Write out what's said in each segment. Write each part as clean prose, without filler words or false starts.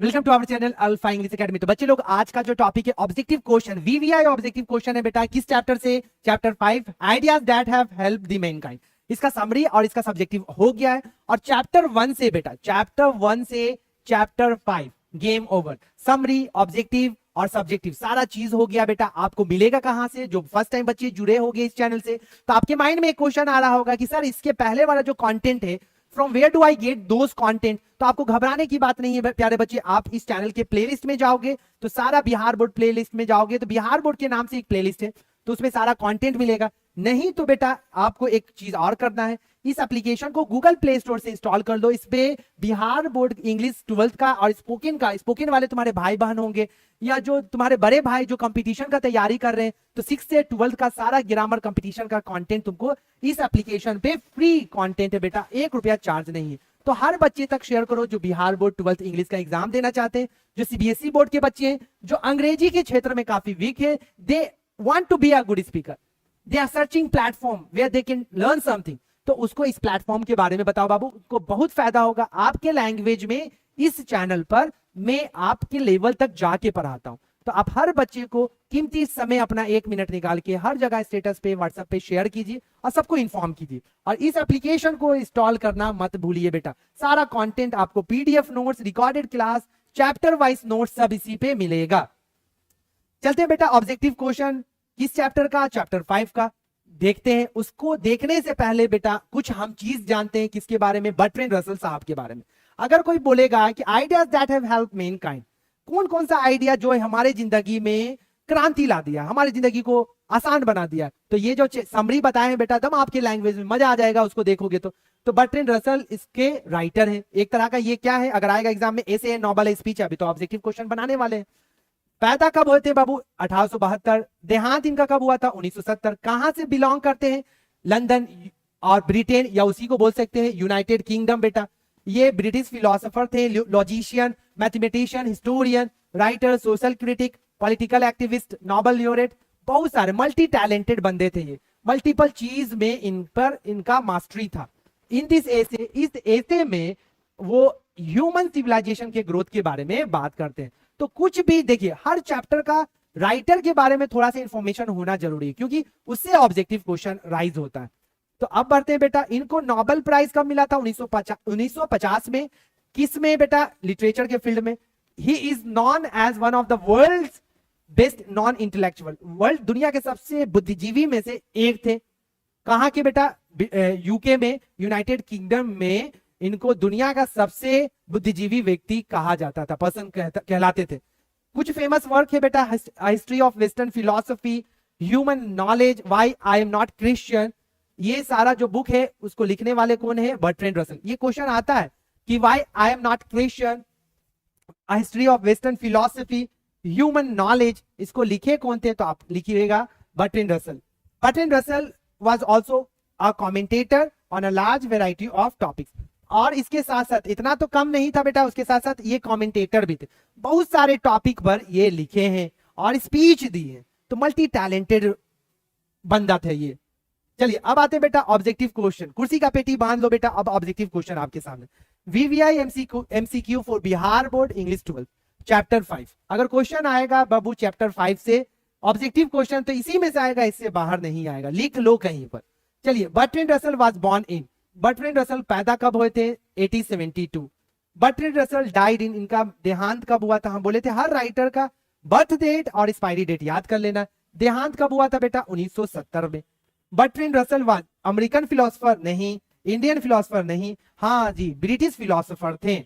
Welcome to our channel Alpha English Academy. तो बच्चे लोग, आज का जो टॉपिक है objective question, VVI objective question है बेटा। किस चैप्टर से? Chapter 5, ideas that have helped the mankind. इसका समरी और इसका सब्जेक्टिव हो गया है। और चैप्टर 1 से बेटा, चैप्टर 1 से chapter 5 game over. Summary, objective और सब्जेक्टिव सारा चीज हो गया बेटा। आपको मिलेगा कहां से? जो फर्स्ट टाइम बच्चे जुड़े होंगे इस चैनल से, तो आपके माइंड में एक क्वेश्चन आ रहा होगा कि सर इसके पहले वाला जो कंटेंट है, from where do I get those content. तो आपको घबराने की बात नहीं है प्यारे बच्चे। आप इस चैनल के प्लेलिस्ट में जाओगे तो सारा बिहार बोर्ड प्लेलिस्ट में जाओगे तो बिहार बोर्ड के नाम से एक प्लेलिस्ट है, तो उसमें सारा कंटेंट मिलेगा। नहीं तो बेटा आपको एक चीज और करना है, इस एप्लीकेशन को गूगल प्ले स्टोर से इंस्टॉल कर लो। इस पे बिहार बोर्ड इंग्लिश 12th का और स्पोकन वाले तुम्हारे भाई बहन होंगे, या जो तुम्हारे बड़े भाई जो कंपटीशन का तैयारी कर रहे हैं, तो 6 से 12th का सारा ग्रामर कंपटीशन का कंटेंट तुमको इस एप्लीकेशन पे फ्री कंटेंट है बेटा, 1 रुपया चार्ज नहीं है। तो हर बच्चे तक शेयर करो जो बिहार बोर्ड 12th इंग्लिश का एग्जाम देना चाहते हैं, जो सीबीएसई बोर्ड के बच्चे हैं, जो अंग्रेजी के क्षेत्र में काफी वीक है, they want to be a good speaker, they are searching platform where they can learn something. तो उसको इस प्लेटफॉर्म के बारे में बताओ बाबू, उसको बहुत फायदा होगा। आपके लैंग्वेज में इस चैनल पर मैं आपके लेवल तक जाके पढ़ाता हूं। तो आप हर बच्चे को कीमती समय अपना 1 मिनट निकाल के हर जगह स्टेटस पे, व्हाट्सएप पे शेयर कीजिए और सबको इन्फॉर्म कीजिए। और इस एप्लीकेशन को इंस्टॉल करना मत भूलिए बेटा। सारा कंटेंट आपको PDF notes, recorded class, chapter wise notes सब इसी पे मिलेगा। चलते हैं बेटा ऑब्जेक्टिव क्वेश्चन किस चैप्टर का? चैप्टर 5 का देखते हैं। उसको देखने से पहले बेटा कुछ हम चीज जानते हैं किसके बारे में? बर्ट्रैंड रसल साहब के बारे में। अगर कोई बोलेगा कि ideas that have helped Mankind, कौन कौन सा आइडिया जो है हमारे जिंदगी में क्रांति ला दिया, हमारी जिंदगी को आसान बना दिया, तो ये जो समरी बताए हैं बेटा, दम आपके लैंग्वेज में मजा आ जाएगा उसको देखोगे तो बर्ट्रैंड रसल इसके राइटर हैं। एक तरह का ये क्या है, अगर आएगा एग्जाम में ऐसे है, नॉवल है, स्पीच है। अभी तो ऑब्जेक्टिव क्वेश्चन बनाने वाले हैं। पैदा कब हुए थे बाबू? 1872। देहांत इनका कब हुआ था? 1970। कहां से बिलोंग करते हैं? लंदन और ब्रिटेन, या उसी को बोल सकते हैं यूनाइटेड किंगडम बेटा। ये ब्रिटिश फिलोसोफर थे, logician, mathematician, historian, writer, social critic, political activist, Nobel laureate, बहुत सारे मल्टी टैलेंटेड बंदे थे ये। मल्टीपल चीज में इन पर इनका मास्टरी था। इन दिस एसे, इस एसे में वो ह्यूमन सिविलाइजेशन के ग्रोथ के बारे में बात करते हैं। तो कुछ भी देखिए, हर चैप्टर का राइटर के बारे में थोड़ा सा इंफॉर्मेशन होना जरूरी है, क्योंकि उससे ऑब्जेक्टिव क्वेश्चन राइज होता है। तो अब बढ़ते हैं बेटा, इनको नोबेल प्राइज कब मिला था? 1950 में। किस में बेटा? लिटरेचर के फील्ड में। He is known as one of the world's best known intellectual, world दुनिया के सबसे बुद्धिजीवी में से एक थे। कहां के बेटा? यूके में, यूनाइटेड किंगडम में इनको दुनिया का सबसे बुद्धिजीवी व्यक्ति कहा जाता था, पर्सन कहलाते थे। कुछ फेमस वर्क है बेटा, history of western philosophy, human knowledge, why I am not Christian. ये सारा जो बुक है उसको लिखने वाले कौन है? Bertrand Russell. ये क्वेश्चन आता है कि why I am not Christian, history of western philosophy, human knowledge, इसको लिखे कौन थे? तो आप लिखिएगा Bertrand Russell. Bertrand Russell was also a commentator on a large variety of topics. और इसके साथ साथ इतना तो कम नहीं था बेटा, उसके साथ साथ ये कमेंटेटर भी थे, बहुत सारे टॉपिक पर ये लिखे हैं और स्पीच दी है। तो मल्टी टैलेंटेड बंदा थे ये। चलिए अब आते हैं बेटा ऑब्जेक्टिव क्वेश्चन। कुर्सी का पेटी बांध लो बेटा। अब ऑब्जेक्टिव क्वेश्चन आपके सामने, VVI MCQ for Bihar board English 12 chapter 5। अगर क्वेश्चन आएगा बाबू चैप्टर 5 से ऑब्जेक्टिव क्वेश्चन, तो इसी में से आएगा, इससे बाहर नहीं आएगा, लिख लो कहीं पर। चलिए, Bertrand Russell was born in, Bertrand Russell पैदा कब हुए थे? 1872। बर्ट्रैंड रसल डाइड इन, इनका देहांत कब हुआ था? हम बोले थे हर राइटर का बर्थ डेट और एक्सपायरी डेट याद कर लेना। देहांत कब हुआ था बेटा? 1970 में। Bertrand Russell was American philosopher? नहीं। Indian philosopher? नहीं। हाँ जी, ब्रिटिश फिलोसोफर थे।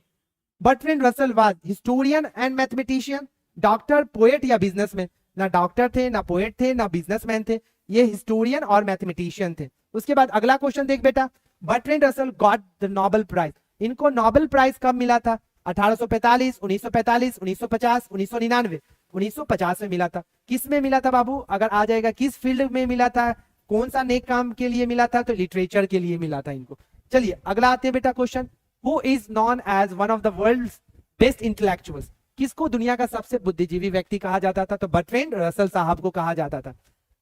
Bertrand Russell was historian and mathematician, doctor, poet या बिजनेसमैन? ना डॉक्टर थे, ना पोएट थे, ना बिजनेसमैन थे, ये हिस्टोरियन और मैथमेटिशियन थे। उसके बाद अगला क्वेश्चन देख बेटा, Bertrand Russell got the Nobel prize, इनको नोबेल प्राइज कब मिला था? 1845, 1945, 1950, 1999। 1950 में मिला था। किस में मिला था बाबू? अगर आ जाएगा किस फील्ड में मिला था, कौन सा नेक काम के लिए मिला था? तो लिटरेचर के लिए मिला था इनको। चलिए अगला आते हैं बेटा question, who is known as one of the world's best intellectuals, किसको दुनिया का सबसे बुद्धिजीवी व्यक्ति कहा जाता था? तो बर्ट्रैंड रसल साहब को कहा जाता था।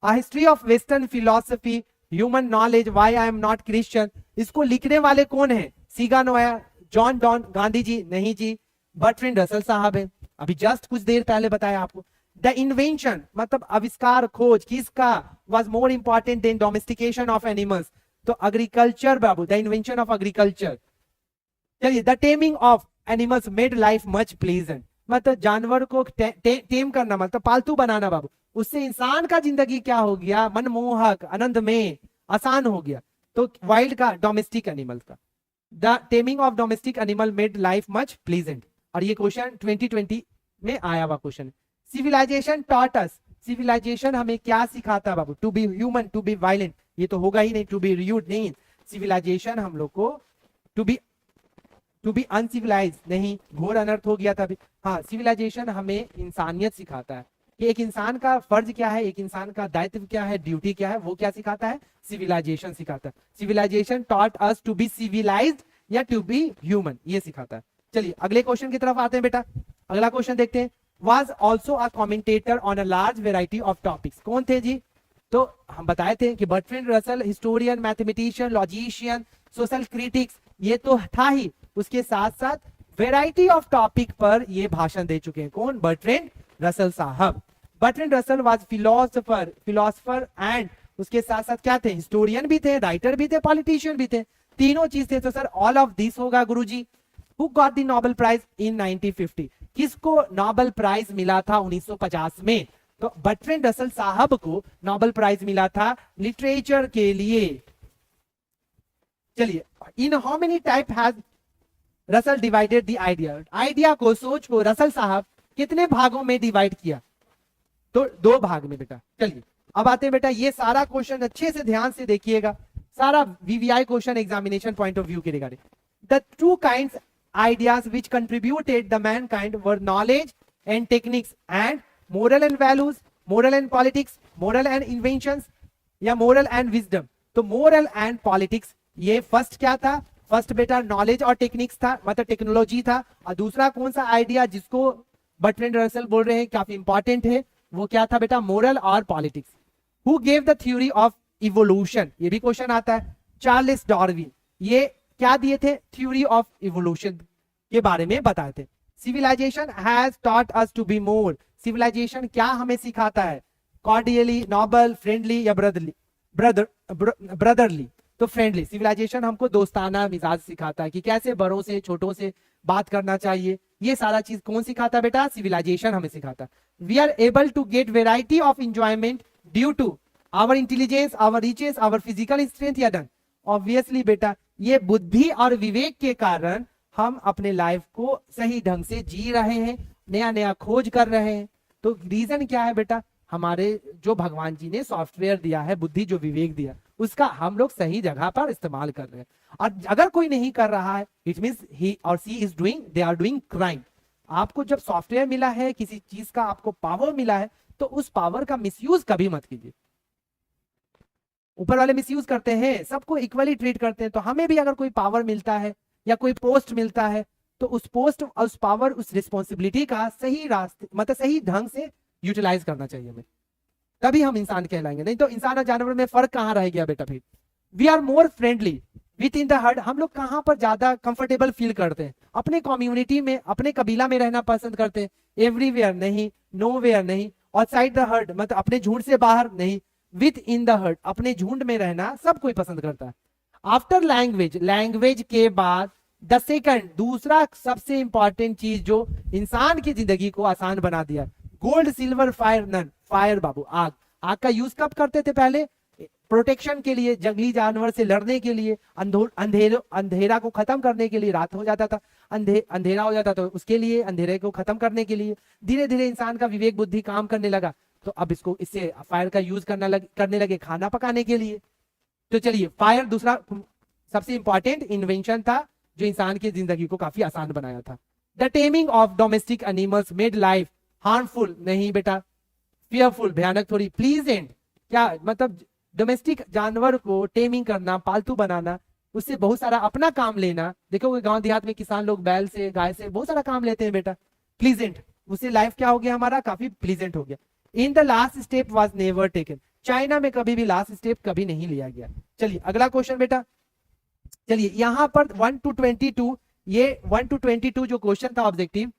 A history of western philosophy, human knowledge, why I am not Christian, इसको लिखने वाले कौन है? सिगानोया, जॉन डॉन, गांधी जी? नहीं जी। बर्ट्रैंड रसल साहब है, अभी जस्ट कुछ देर पहले बताया आपको। द इन्वेंशन मतलब आविष्कार, खोज किसका, was more important than domestication of animals, तो एग्रीकल्चर बाबू, द इन्वेंशन ऑफ एग्रीकल्चर। चलिए, the taming of animals made life much pleasant, मतलब जानवर को टेम करना मतलब पालतू बनाना बाबू, उससे इंसान का जिंदगी क्या हो गया, मनमोहक, आनंदमय, आसान हो गया। तो वाइल्ड का, डोमेस्टिक एनिमल का, the taming of domestic animal made life much pleasant. और ये क्वेश्चन 2020 में आया हुआ क्वेश्चन है। सिविलाइजेशन टॉट अस, सिविलाइजेशन हमें क्या सिखाता बाबू, to be human, to be violent, ये तो होगा ही नहीं, टू बी रूड नहीं, सिविलाइजेशन हम लोग को टू बी अनसिविलाइज नहीं, घोर अनर्थ हो गया था अभी। हाँ, सिविलाइजेशन हमें इंसानियत सिखाता है कि एक इंसान का फर्ज क्या है, एक इंसान का दायित्व क्या है, ड्यूटी क्या है, वो क्या सिखाता है, सिविलाइजेशन सिखाता है। Civilisation taught us to be civilised या टू बी ह्यूमन, ये सिखाता है। चलिए अगले क्वेश्चन की तरफ आते हैं बेटा, अगला क्वेश्चन देखते हैं। was also a commentator on a large variety of topics, कौन थे जी, तो हम बताए थे कि Bertrand Russell historian, mathematician, logician, social critics, ये तो था ही, उसके साथ साथ वेराइटी ऑफ टॉपिक पर ये भाषण दे चुके हैं। कौन, बर्ट्रैंड रसल साहब। Bertrand Russell was philosopher and उसके साथ साथ क्या थे, हिस्टोरियन भी थे, राइटर भी थे, पॉलिटिशियन भी थे, तीनों चीज थे। तो सर ऑल ऑफ दिस होगा guruji. Who got the Nobel prize in 1950, किसको नोबेल प्राइज मिला था 1950 में, तो बर्ट्रैंड रसल साहब को नोबेल प्राइज मिला था लिटरेचर के लिए। चलिए, in how many type has Russell divided the idea, idea को, सोच को रसल साहब कितने भागों में डिवाइड किया, तो 2 भाग में बेटा। चलिए अब आते हैं बेटा, ये सारा क्वेश्चन अच्छे से ध्यान से देखिएगा, सारा VVI question examination point of view के regarding. The 2 kinds ideas which contributed the mankind were knowledge and techniques and moral and values, moral and politics, moral and inventions या moral and wisdom। तो moral and politics ये first क्या था, first बेटा knowledge और techniques था, मतलब technology था। और दूसरा कौन सा आइडिया जिसको बर्ट्रैंड रसल बोल रहे हैं काफी इंपॉर्टेंट है, वो क्या था बेटा, मोरल और politics. Who gave the theory of evolution, ये भी क्वेश्चन आता है। चार्ल्स डार्विन, ये क्या दिए थे, थ्योरी ऑफ इवोल्यूशन के बारे में बताए थे। Civilisation has taught us to be more, civilisation क्या हमें सिखाता है, कॉर्डियली, नोबल, फ्रेंडली या ब्रदरली। तो फ्रेंडली, सिविलाइजेशन हमको दोस्ताना मिजाज सिखाता है कि कैसे बड़ों से छोटों से बात करना चाहिए, ये सारा चीज कौन सिखाता है बेटा, सिविलाइजेशन हमें सिखाता है। We are able to get variety of enjoyment due to our intelligence, our riches, our physical strength या डन। ऑब्वियसली बेटा, ये बुद्धि और विवेक के कारण हम अपने लाइफ को सही ढंग से जी रहे हैं, नया नया खोज कर रहे हैं। तो रीजन क्या है बेटा, हमारे जो भगवान जी ने सॉफ्टवेयर दिया है, बुद्धि जो विवेक दिया, उसका हम लोग सही जगह पर इस्तेमाल कर रहे हैं। और अगर कोई नहीं कर रहा है, इट मींस ही और she is doing, they are doing crime. आपको जब सॉफ्टवेयर मिला है, किसी चीज का आपको पावर मिला है, तो उस पावर का मिसयूज कभी मत कीजिए। ऊपर वाले मिसयूज करते हैं, सबको इक्वली ट्रीट करते हैं। तो हमें भी अगर कोई पावर मिलता है या कोई पोस्ट मिलता है, तो उस पोस्ट, उस पावर, उस रिस्पॉन्सिबिलिटी का सही रास्ते, मतलब सही ढंग से यूटिलाइज करना चाहिए हमें, तभी हम इंसान कहलाएंगे। नहीं तो इंसान और जानवर में फर्क कहां रह गया बेटा। फिर we are more friendly with in the herd, हम लोग कहां पर ज्यादा कंफर्टेबल फील करते हैं, अपने कम्युनिटी में, अपने कबीला में रहना पसंद करते हैं। एवरीवेयर नहीं, नोवेयर नहीं, आउटसाइड द हर्ड मतलब अपने झुंड से बाहर नहीं, विथ इन द हर्ड अपने झुंड में रहना सब कोई पसंद करता है। आफ्टर लैंग्वेज, लैंग्वेज के बाद द सेकंड, दूसरा सबसे इंपॉर्टेंट चीज जो इंसान की जिंदगी को आसान बना दिया, gold, silver, fire, none. Fire बाबू, आग। आग का यूज कब करते थे, पहले प्रोटेक्शन के लिए, जंगली जानवर से लड़ने के लिए, अंधेरा को खत्म करने के लिए, रात हो जाता था, अंधेरा हो जाता था, उसके लिए, अंधेरे को खत्म करने के लिए। धीरे धीरे इंसान का विवेक बुद्धि काम करने लगा, तो अब इसको, इससे फायर का यूज करने लगे खाना पकाने के लिए। तो चलिए, फायर दूसरा सबसे इंपॉर्टेंट इन्वेंशन था जो इंसान की जिंदगी को काफी आसान बनाया था। The taming of domestic animals made life harmful, नहीं बेटा, फियरफुल, भयानक थोड़ी, प्लीजेंट। क्या मतलब, डोमेस्टिक जानवर को टेमिंग करना, पालतू बनाना, उससे बहुत सारा अपना काम लेना। देखोगे गांव देहात में किसान लोग बैल से, गाय से बहुत सारा काम लेते हैं बेटा, प्लीजेंट, उससे लाइफ क्या हो गया हमारा, काफी प्लीजेंट हो गया। In the last step was never taken, China में कभी भी लास्ट स्टेप कभी नहीं लिया गया। चलिए अगला क्वेश्चन बेटा, चलिए यहां पर 1 to 22 ये 1 to 22 जो क्वेश्चन था ऑब्जेक्टिव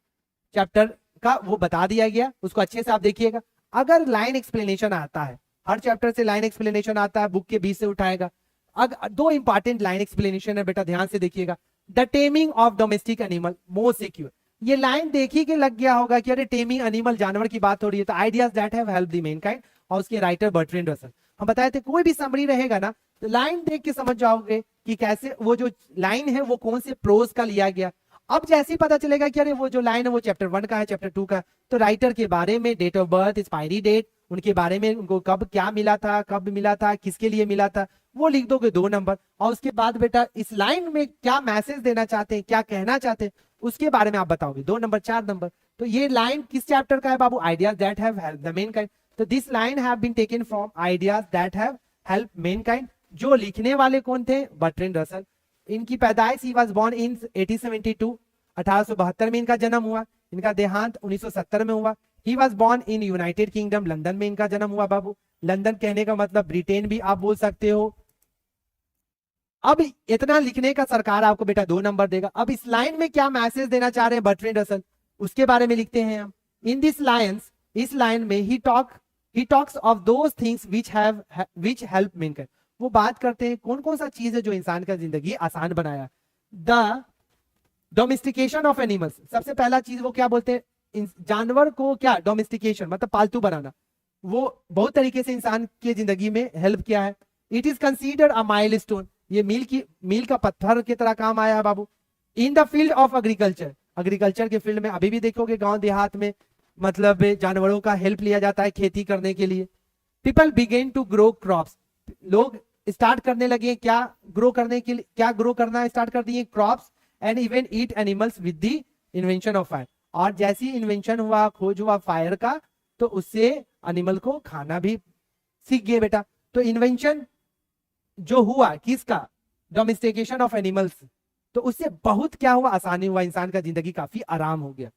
चैप्टर का वो बता दिया गया, उसको अच्छे से आप देखिएगा। अगर लाइन एक्सप्लेनेशन आता है, हर चैप्टर से लाइन एक्सप्लेनेशन आता है, बुक के बीच से उठाएगा। अगर दो इंपॉर्टेंट लाइन एक्सप्लेनेशन है बेटा, ध्यान से देखिएगा। The taming of domestic animal more secure, ये लाइन देखी के लग गया होगा कि अरे टेमिंग एनिमल जानवर की बात हो रही है, तो ideas that have helped the Mankind, और उसके राइटर बर्ट्रैंड रसल। हम बताए थे कोई भी समरी रहेगा ना तो लाइन देख के समझ जाओगे कि कैसे वो जो लाइन है वो कौन से प्रोज का लिया गया। अब जैसे ही पता चलेगा कि अरे वो जो लाइन है वो चैप्टर 1 का है, चैप्टर 2 का, तो राइटर के बारे में, date of birth, expiry date, उनके बारे में, उनको कब क्या मिला था, कब मिला था, किसके लिए मिला था, वो लिख दोगे 2 नंबर। और उसके बाद बेटा इस लाइन में क्या मैसेज देना चाहते हैं, क्या कहना चाहते हैं, उसके बारे में आप बताओगे 2 नंबर, 4 नंबर। तो ये लाइन किस चैप्टर का है बाबू? Ideas that have helped the mankind. तो this line have been taken from ideas that have helped mankind. जो लिखने वाले कौन थे? Bertrand Russell. इनकी पैदाइश, ही वाज बोर्न इन 1872, 1872 में इनका जन्म हुआ। इनका देहांत 1970 में हुआ। He was born in United Kingdom, London में इनका जन्म हुआ बाबू। लंदन कहने का मतलब ब्रिटेन भी आप बोल सकते हो। अब इतना लिखने का सरकार आपको बेटा 2 नंबर देगा। अब इस लाइन में क्या मैसेज देना चाह रहे हैं बर्ट्रैंड रसल, उसके बारे में लिखते हैं हम। इन दिस लाइन्स, इस लाइन में he talks of those things which help Mankind, वो बात करते हैं कौन कौन सा चीज है जो इंसान का जिंदगी आसान बनाया। द डोमेस्टिकेशन ऑफ एनिमल्स, सबसे पहला चीज वो क्या बोलते हैं? जानवर को क्या डोमेस्टिकेशन मतलब पालतू बनाना, वो बहुत तरीके से इंसान की जिंदगी में हेल्प किया है। It is considered a milestone, ये मील का पत्थर की तरह काम आया है बाबू। In the field of agriculture, agriculture के फील्ड में अभी भी देखोगे गांव देहात में मतलब जानवरों का हेल्प लिया जाता है खेती करने के लिए। People began to grow crops, लोग स्टार्ट करने लगे क्या ग्रो करने के लिए, क्या ग्रो करना स्टार्ट कर दिए? Crops. And even eat animals with the invention of fire, और जैसी इन्वेंशन हुआ, खोज हुआ फायर का, तो उससे एनिमल को खाना भी सीख गए बेटा। तो इन्वेंशन जो हुआ किसका? डोमेस्टिकेशन ऑफ एनिमल्स, तो उससे बहुत क्या हुआ? आसानी हुआ, इंसान का जिंदगी काफी आराम हो गया।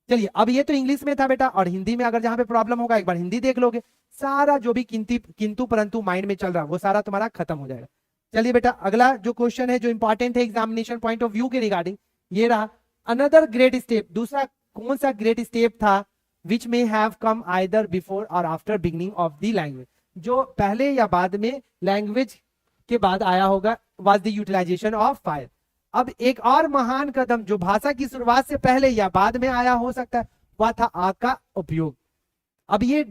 चलिए अब ये तो इंग्लिश में था बेटा, और हिंदी में अगर जहां पे प्रॉब्लम होगा एक बार हिंदी देख लोगे, सारा जो भी किंतु परंतु माइंड में चल रहा है वो सारा तुम्हारा खत्म हो जाएगा। चलिए बेटा अगला जो क्वेश्चन है जो इंपॉर्टेंट है एग्जामिनेशन पॉइंट ऑफ व्यू के रिगार्डिंग, ये रहा। अनदर ग्रेट स्टेप, दूसरा कौन सा ग्रेट स्टेप था? Which may have come either before or after beginning of the language, जो पहले या बाद में लैंग्वेज के बाद आया होगा, was the utilisation of fire. अब एक और महान कदम जो भाषा की शुरुआत से पहले या बाद में आया हो सकता है, वह था आग का उपयोग। अब ये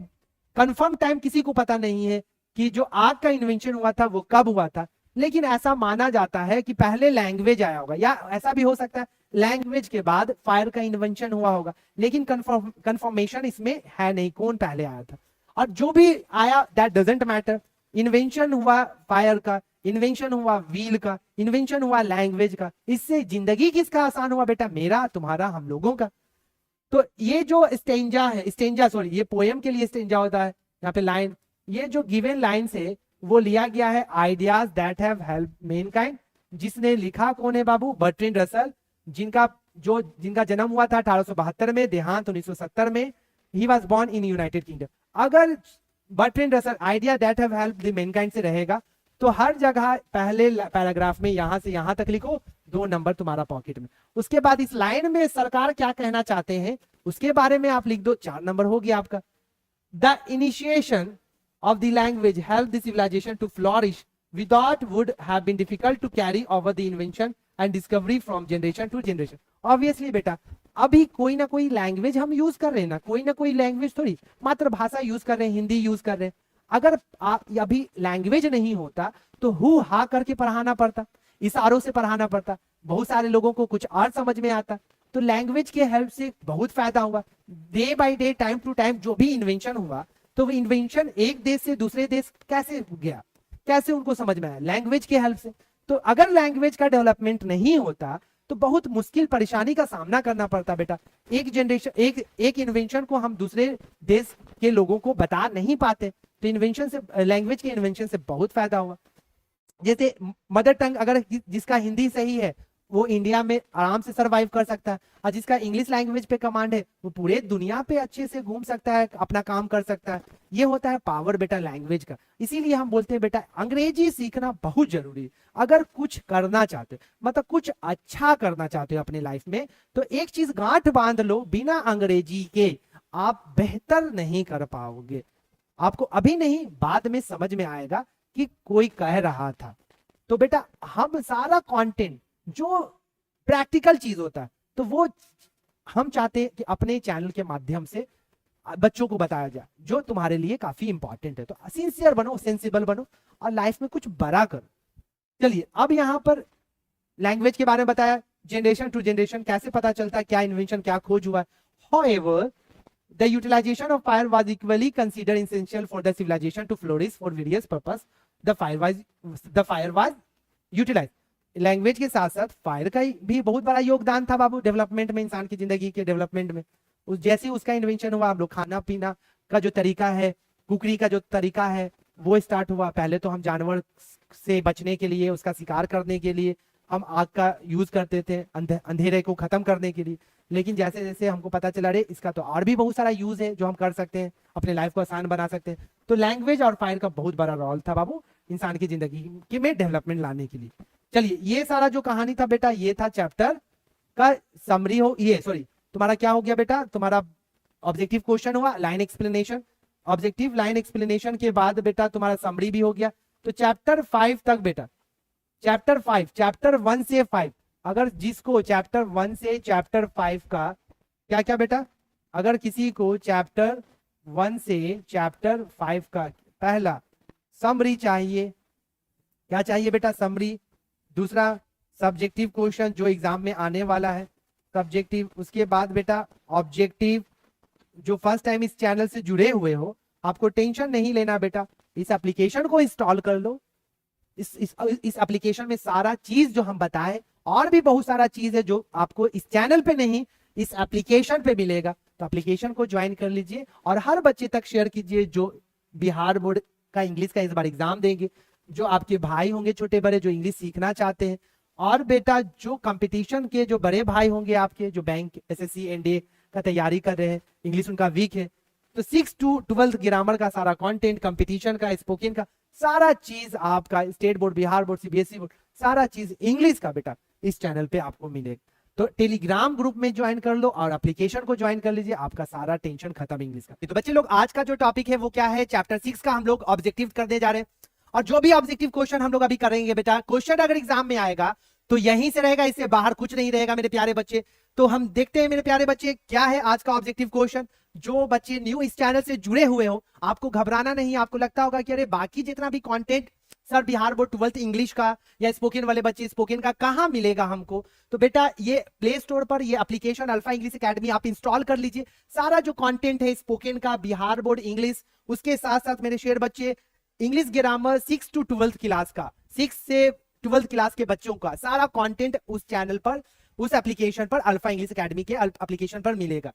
कंफर्म टाइम किसी को पता नहीं है कि जो आग का इन्वेंशन हुआ था वो कब हुआ था, लेकिन ऐसा माना जाता है कि पहले लैंग्वेज आया होगा, या ऐसा भी हो सकता है लैंग्वेज के बाद फायर का इन्वेंशन हुआ होगा, लेकिन कंफर्मेशन इसमें है नहीं कौन पहले आया था। और जो भी आया दैट डजंट मैटर, इन्वेंशन हुआ फायर का, इन्वेंशन हुआ व्हील का, इन्वेंशन हुआ लैंग्वेज का, इससे जिंदगी किसका आसान हुआ बेटा? मेरा, तुम्हारा, हम लोगों का। तो ये जो स्टेंजा है, ये पोएम के लिए स्टेंजा होता है, यहाँ पे लाइन, ये जो गिवन लाइन से वो लिया गया है ideas that have helped Mankind. जिसने लिखा कौन है बाबू? बर्ट्रैंड रसल, जिनका जन्म हुआ था 1872 में, देहांत 1970 में। He was born in United Kingdom. अगर Bertrand Russell idea that have helped the mankind से रहेगा तो हर जगह पहले पैराग्राफ में यहां से यहां तक लिखो, 2 नंबर तुम्हारा पॉकेट में। उसके बाद इस लाइन में सरकार क्या कहना चाहते हैं उसके बारे में आप लिख दो, 4 नंबर हो गया आपका। The initiation of the language helped the civilization to flourish, without would have been difficult to carry over the invention and discovery from generation to generation. Obviously बेटा अभी कोई ना कोई लैंग्वेज हम यूज कर रहे हैं ना, कोई ना कोई लैंग्वेज थोड़ी मातृभाषा यूज कर रहे हैं, हिंदी यूज कर रहे हैं। अगर अभी लैंग्वेज नहीं होता तो हु हा करके पढ़ाना पड़ता, इशारों से पढ़ाना पड़ता, बहुत सारे लोगों को कुछ और समझ में आता। तो लैंग्वेज के हेल्प से बहुत फायदा हुआ। Day by day, time to time जो भी इन्वेंशन हुआ, तो वो इन्वेंशन एक देश से दूसरे देश कैसे गया, कैसे उनको समझ में आया? लैंग्वेज के हेल्प से। तो अगर लैंग्वेज का डेवलपमेंट नहीं होता तो बहुत मुश्किल परेशानी का सामना करना पड़ता बेटा। एक जनरेशन, एक इन्वेंशन को हम दूसरे देश के लोगों को बता नहीं पाते, तो इन्वेंशन से, लैंग्वेज के इन्वेंशन से बहुत फायदा हुआ। जैसे मदर टंग अगर जिसका हिंदी सही है वो इंडिया में आराम से सरवाइव कर सकता है, और जिसका इंग्लिश लैंग्वेज पे कमांड है वो पूरे दुनिया पे अच्छे से घूम सकता है, अपना काम कर सकता है। ये होता है पावर बेटा लैंग्वेज का। इसीलिए हम बोलते हैं बेटा अंग्रेजी सीखना बहुत जरूरी है। अगर कुछ करना चाहते हो, मतलब कुछ अच्छा करना चाहते हो अपने लाइफ में, तो एक चीज गांठ बांध लो, बिना अंग्रेजी के आप बेहतर नहीं कर पाओगे। आपको अभी नहीं, बाद में समझ में आएगा कि कोई कह रहा था। तो बेटा हम सारा कंटेंट जो प्रैक्टिकल चीज होता है, तो वो हम चाहते हैं कि अपने चैनल के माध्यम से बच्चों को बताया जाए, जो तुम्हारे लिए काफी इंपॉर्टेंट है। तो सिंसियर बनो, सेंसिबल बनो, और लाइफ में कुछ बड़ा करो। चलिए अब यहां पर लैंग्वेज के बारे में बताया, जनरेशन टू जनरेशन कैसे पता चलता है, क्या इन्वेंशन, क्या खोज हुआ है। However, the utilization of fire was equally considered essential for the civilization to flourish for various purpose. The fire was utilized. Language के साथ साथ फायर का भी बहुत बड़ा योगदान था बाबू डेवलपमेंट में, इंसान की जिंदगी के डेवलपमेंट में। जैसे उसका इन्वेंशन हुआ, हम लोग खाना पीना का जो तरीका है, कुकरी का जो तरीका है, वो स्टार्ट हुआ। पहले तो हम जानवर से बचने के लिए, उसका शिकार करने के लिए हम आग का यूज करते थे, अंधेरे को खत्म करने के लिए। लेकिन जैसे जैसे हमको पता चला अरे इसका तो और भी बहुत सारा यूज है जो हम कर सकते हैं, अपने लाइफ को आसान बना सकते हैं। तो लैंग्वेज और फायर का बहुत बड़ा रोल था बाबू इंसान की जिंदगी में डेवलपमेंट लाने के लिए। चलिए ये सारा जो कहानी था बेटा, ये था चैप्टर का समरी हो, ये सॉरी तुम्हारा क्या हो गया बेटा, तुम्हारा ऑब्जेक्टिव क्वेश्चन हुआ, line explanation, objective line explanation के बाद बेटा तुम्हारा समरी भी हो गया। तो चैप्टर 5 तक बेटा, चैप्टर 5, चैप्टर 1 से 5, अगर जिसको चैप्टर 1 से चैप्टर 5 का क्या क्या बेटा, अगर किसी को चैप्टर 1 से चैप्टर 5 का पहला समरी चाहिए, क्या चाहिए बेटा, समरी। दूसरा सब्जेक्टिव क्वेश्चन जो एग्जाम में आने वाला है, सब्जेक्टिव। उसके बाद बेटा ऑब्जेक्टिव। जो फर्स्ट टाइम इस चैनल से जुड़े हुए हो, आपको टेंशन नहीं लेना बेटा, इस एप्लीकेशन को इंस्टॉल कर लो। इस एप्लीकेशन में सारा चीज जो हम बताएं, और भी बहुत सारा चीज है जो आपको इस चैनल पे नहीं, इस एप्लीकेशन पे मिलेगा। तो एप्लीकेशन को ज्वाइन कर लीजिए और हर बच्चे तक शेयर कीजिए जो बिहार बोर्ड का इंग्लिश का इस बार एग्जाम देंगे, जो आपके भाई होंगे छोटे बड़े जो इंग्लिश सीखना चाहते हैं, और बेटा जो कंपटीशन के जो बड़े भाई होंगे आपके, जो बैंक, एसएससी, एनडीए का तैयारी कर रहे हैं, इंग्लिश उनका वीक है, तो 6 to 12 ग्रामर का सारा कंटेंट, कंपटीशन का, स्पोकन का सारा चीज आपका, state board, Bihar board, CBSE board, सारा चीज इंग्लिश का बेटा इस चैनल पे आपको मिलेगा। तो टेलीग्राम ग्रुप में ज्वाइन कर लो और एप्लीकेशन को ज्वाइन कर लीजिए, आपका सारा टेंशन खत्म इंग्लिश का। तो बच्चे लोग आज का जो टॉपिक है वो क्या है, चैप्टर 6 का हम लोग ऑब्जेक्टिव करने जा रहे हैं। और जो भी ऑब्जेक्टिव क्वेश्चन हम लोग अभी करेंगे बेटा, क्वेश्चन अगर एग्जाम में आएगा तो यहीं से रहेगा, इससे बाहर कुछ नहीं रहेगा मेरे प्यारे बच्चे। तो हम देखते हैं मेरे प्यारे बच्चे क्या है आज का ऑब्जेक्टिव क्वेश्चन। जो बच्चे न्यू इस चैनल से जुड़े हुए हो, आपको घबराना नहीं। आपको लगता होगा कि अरे बाकी जितना भी content sir Bihar board 12th English का या स्पोकन वाले बच्चे स्पोकन का कहां मिलेगा हमको, तो बेटा ये प्ले स्टोर पर ये एप्लीकेशन अल्फा इंग्लिश एकेडमी आप इंस्टॉल कर लीजिए। सारा जो कंटेंट है स्पोकन का, बिहार बोर्ड इंग्लिश, उसके साथ साथ मेरे शेर बच्चे English grammar 6 to 12th class का, 6 से 12th क्लास के बच्चों का सारा कंटेंट उस चैनल पर, उस एप्लीकेशन पर, अल्फा इंग्लिश एकेडमी के एप्लीकेशन पर मिलेगा।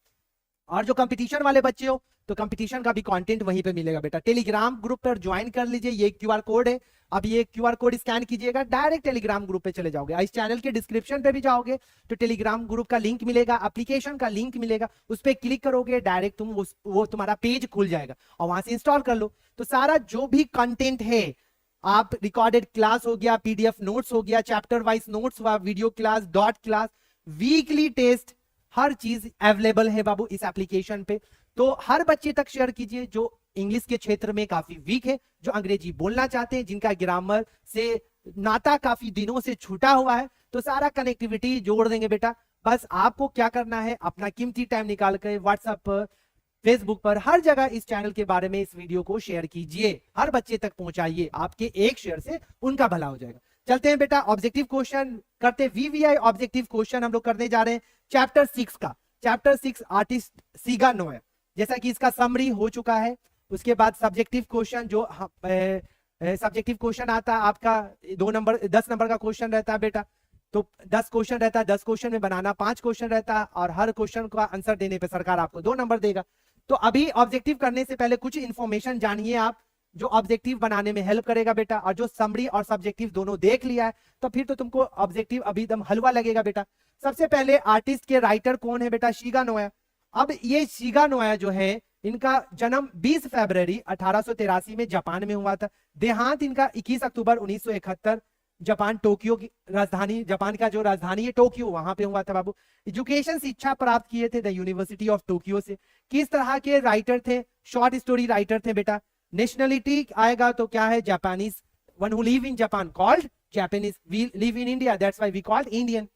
और जो कंपटीशन वाले बच्चे हो तो कंपटीशन का भी कंटेंट वहीं पे मिलेगा बेटा। टेलीग्राम ग्रुप पर ज्वाइन कर लीजिए, ये क्यूआर कोड है, अब ये क्यूआर कोड स्कैन कीजिएगा, डायरेक्ट टेलीग्राम ग्रुप पे चले जाओगे। इस चैनल के डिस्क्रिप्शन पे भी जाओगे तो टेलीग्राम ग्रुप का लिंक मिलेगा, एप्लीकेशन का लिंक मिलेगा, उस पर क्लिक करोगे डायरेक्ट तुम वो तुम्हारा पेज खुल जाएगा और वहां से इंस्टॉल कर लो। तो सारा जो भी कंटेंट है, आप रिकॉर्डेड क्लास हो गया, पीडीएफ नोट्स हो गया, चैप्टर वाइज नोट्स हुआ, video class, doubt class, weekly test, हर चीज अवेलेबल है बाबू इस एप्लीकेशन पे। तो हर बच्चे तक शेयर कीजिए जो इंग्लिश के क्षेत्र में काफी वीक है, जो अंग्रेजी बोलना चाहते हैं, जिनका ग्रामर से नाता काफी दिनों से छूटा हुआ है, तो सारा कनेक्टिविटी जोड़ देंगे बेटा। बस आपको क्या करना है, अपना कीमती टाइम निकाल कर व्हाट्सएप पर, फेसबुक पर, हर जगह इस चैनल के बारे में इस वीडियो को शेयर कीजिए, हर बच्चे तक पहुंचाइए। आपके एक शेयर से उनका भला हो जाएगा। चलते हैं बेटा ऑब्जेक्टिव क्वेश्चन करते, वीवीआई ऑब्जेक्टिव क्वेश्चन हम लोग करने जा रहे हैं चैप्टर 6 का। चैप्टर 6 आर्टिस्ट सीगा नोयर, जैसा कि इसका समरी हो चुका है। उसके बाद सब्जेक्टिव क्वेश्चन, जो सब्जेक्टिव क्वेश्चन आता है आपका 10 नंबर का क्वेश्चन रहता है बेटा। तो 10 क्वेश्चन रहता है, 10 क्वेश्चन में बनाना 5 क्वेश्चन रहता है, और हर क्वेश्चन का आंसर देने पे सरकार आपको 2 नंबर देगा। तो अभी ऑब्जेक्टिव करने से पहले कुछ इंफॉर्मेशन जानिए आप, जो ऑब्जेक्टिव बनाने में हेल्प करेगा बेटा, और जो समरी और सब्जेक्टिव दोनों देख लिया है तो फिर तो तुमको ऑब्जेक्टिव अभी एकदम हलवा लगेगा बेटा। सबसे पहले आर्टिस्ट के राइटर कौन है बेटा? Shiga Noah. अब ये शिगा नोया जो है इनका जन्म 20 फरवरी 1883 में जापान में हुआ था। देहांत इनका 21 अक्टूबर 1971 जापान टोक्यो की राजधानी, जापान का जो राजधानी है टोक्यो, वहां पे हुआ था बाबू। एजुकेशन शिक्षा प्राप्त किए थे द यूनिवर्सिटी ऑफ टोक्यो से। किस तरह के राइटर थे? शॉर्ट स्टोरी राइटर थे बेटा। नेशनलिटी आएगा तो क्या है? Japanese. One who live in Japan called Japanese, we live in India that's why we called Indian.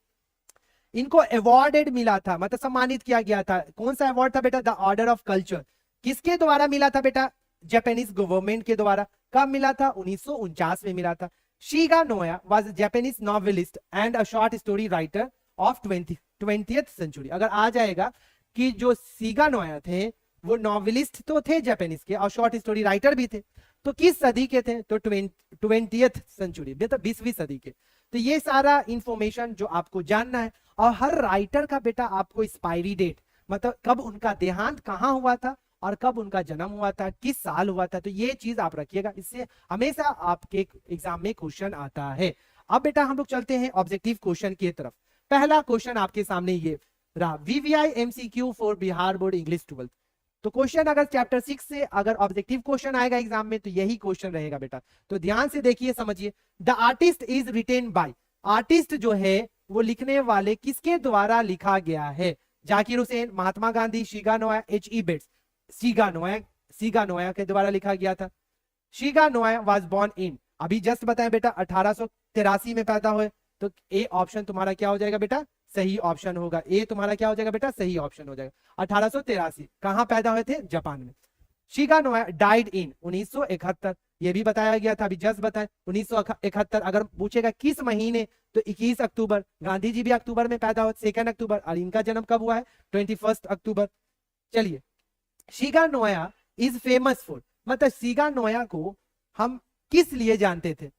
इनको अवार्डेड मिला था, मतलब सम्मानित किया गया था। कौन सा अवार्ड था बेटा? The order of culture. किसके द्वारा मिला था बेटा? जापानीज गवर्नमेंट के द्वारा। कब मिला था? 1949 में मिला था। Shiga Noah was a Japanese novelist and a short story writer of 20th century। अगर आ जाएगा कि जो शिगा नोया थे वो नॉवेलिस्ट तो थे जापानीज के और शॉर्ट स्टोरी राइटर भी थे, तो किस सदी के थे? तो 20th सेंचुरी, बेटा 20वीं सदी के। तो ये सारा इंफॉर्मेशन जो आपको जानना है, और हर राइटर का बेटा आपको एक्सपायरी डेट, मतलब कब उनका देहांत कहाँ हुआ था और कब उनका जन्म हुआ था, किस साल हुआ था, तो ये चीज आप रखिएगा, इससे हमेशा आपके एग्जाम में क्वेश्चन आता है। अब बेटा हम लोग चलते हैं ऑब्जेक्टिव क्वेश्चन की तरफ। पहला क्वेश्चन आपके सामने ये रहा, VVI MCQ for Bihar board English 12। तो क्वेश्चन अगर चैप्टर 6 से अगर ऑब्जेक्टिव क्वेश्चन आएगा एग्जाम में तो यही क्वेश्चन रहेगा बेटा। तो ध्यान से देखिए, समझिए। The artist is written by, artist जो है वो लिखने वाले किसके द्वारा लिखा गया है? Zakir Hussain, Mahatma Gandhi, Shiga Naoya, H.E. बेट्स। शिगा नोया के द्वारा लिखा गया था। Shiga Naoya was born in, अभी जस्ट बताएं बेटा 1883 में पैदा हुए, तो ए ऑप्शन तुम्हारा क्या हो जाएगा बेटा? सही ऑप्शन होगा। ए तुम्हारा क्या हो जाएगा बेटा? सही ऑप्शन हो जाएगा। 1883 कहां पैदा हुए थे? जापान में। शिगा नोया डाइड इन 1971, ये भी बताया गया था, अभी जस्ट बताएं 1971। अगर पूछेगा किस महीने तो 21 अक्टूबर। गांधी जी भी अक्टूबर में पैदा हुए, 2 अक्टूबर, और इनका जन्म कब हुआ है? 21 अक्टूबर। चलिए, Shiga Noah is famous for, मतलब शिगा नोया को हम किस लिए जानते थे?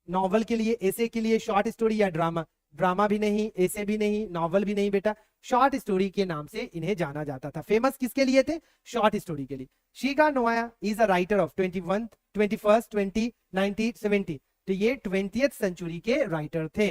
नॉवल के लिए, एसे के लिए, शॉर्ट स्टोरी या ड्रामा? ड्रामा भी नहीं, एसे भी नहीं, नॉवल भी नहीं बेटा, शॉर्ट स्टोरी के नाम से इन्हें जाना जाता था। फेमस किसके लिए थे? शॉर्ट स्टोरी के लिए। Shiga Noah is a writer of 21, 21, 20, 90, 70। तो ये 20th सेंचुरी के राइटर थे।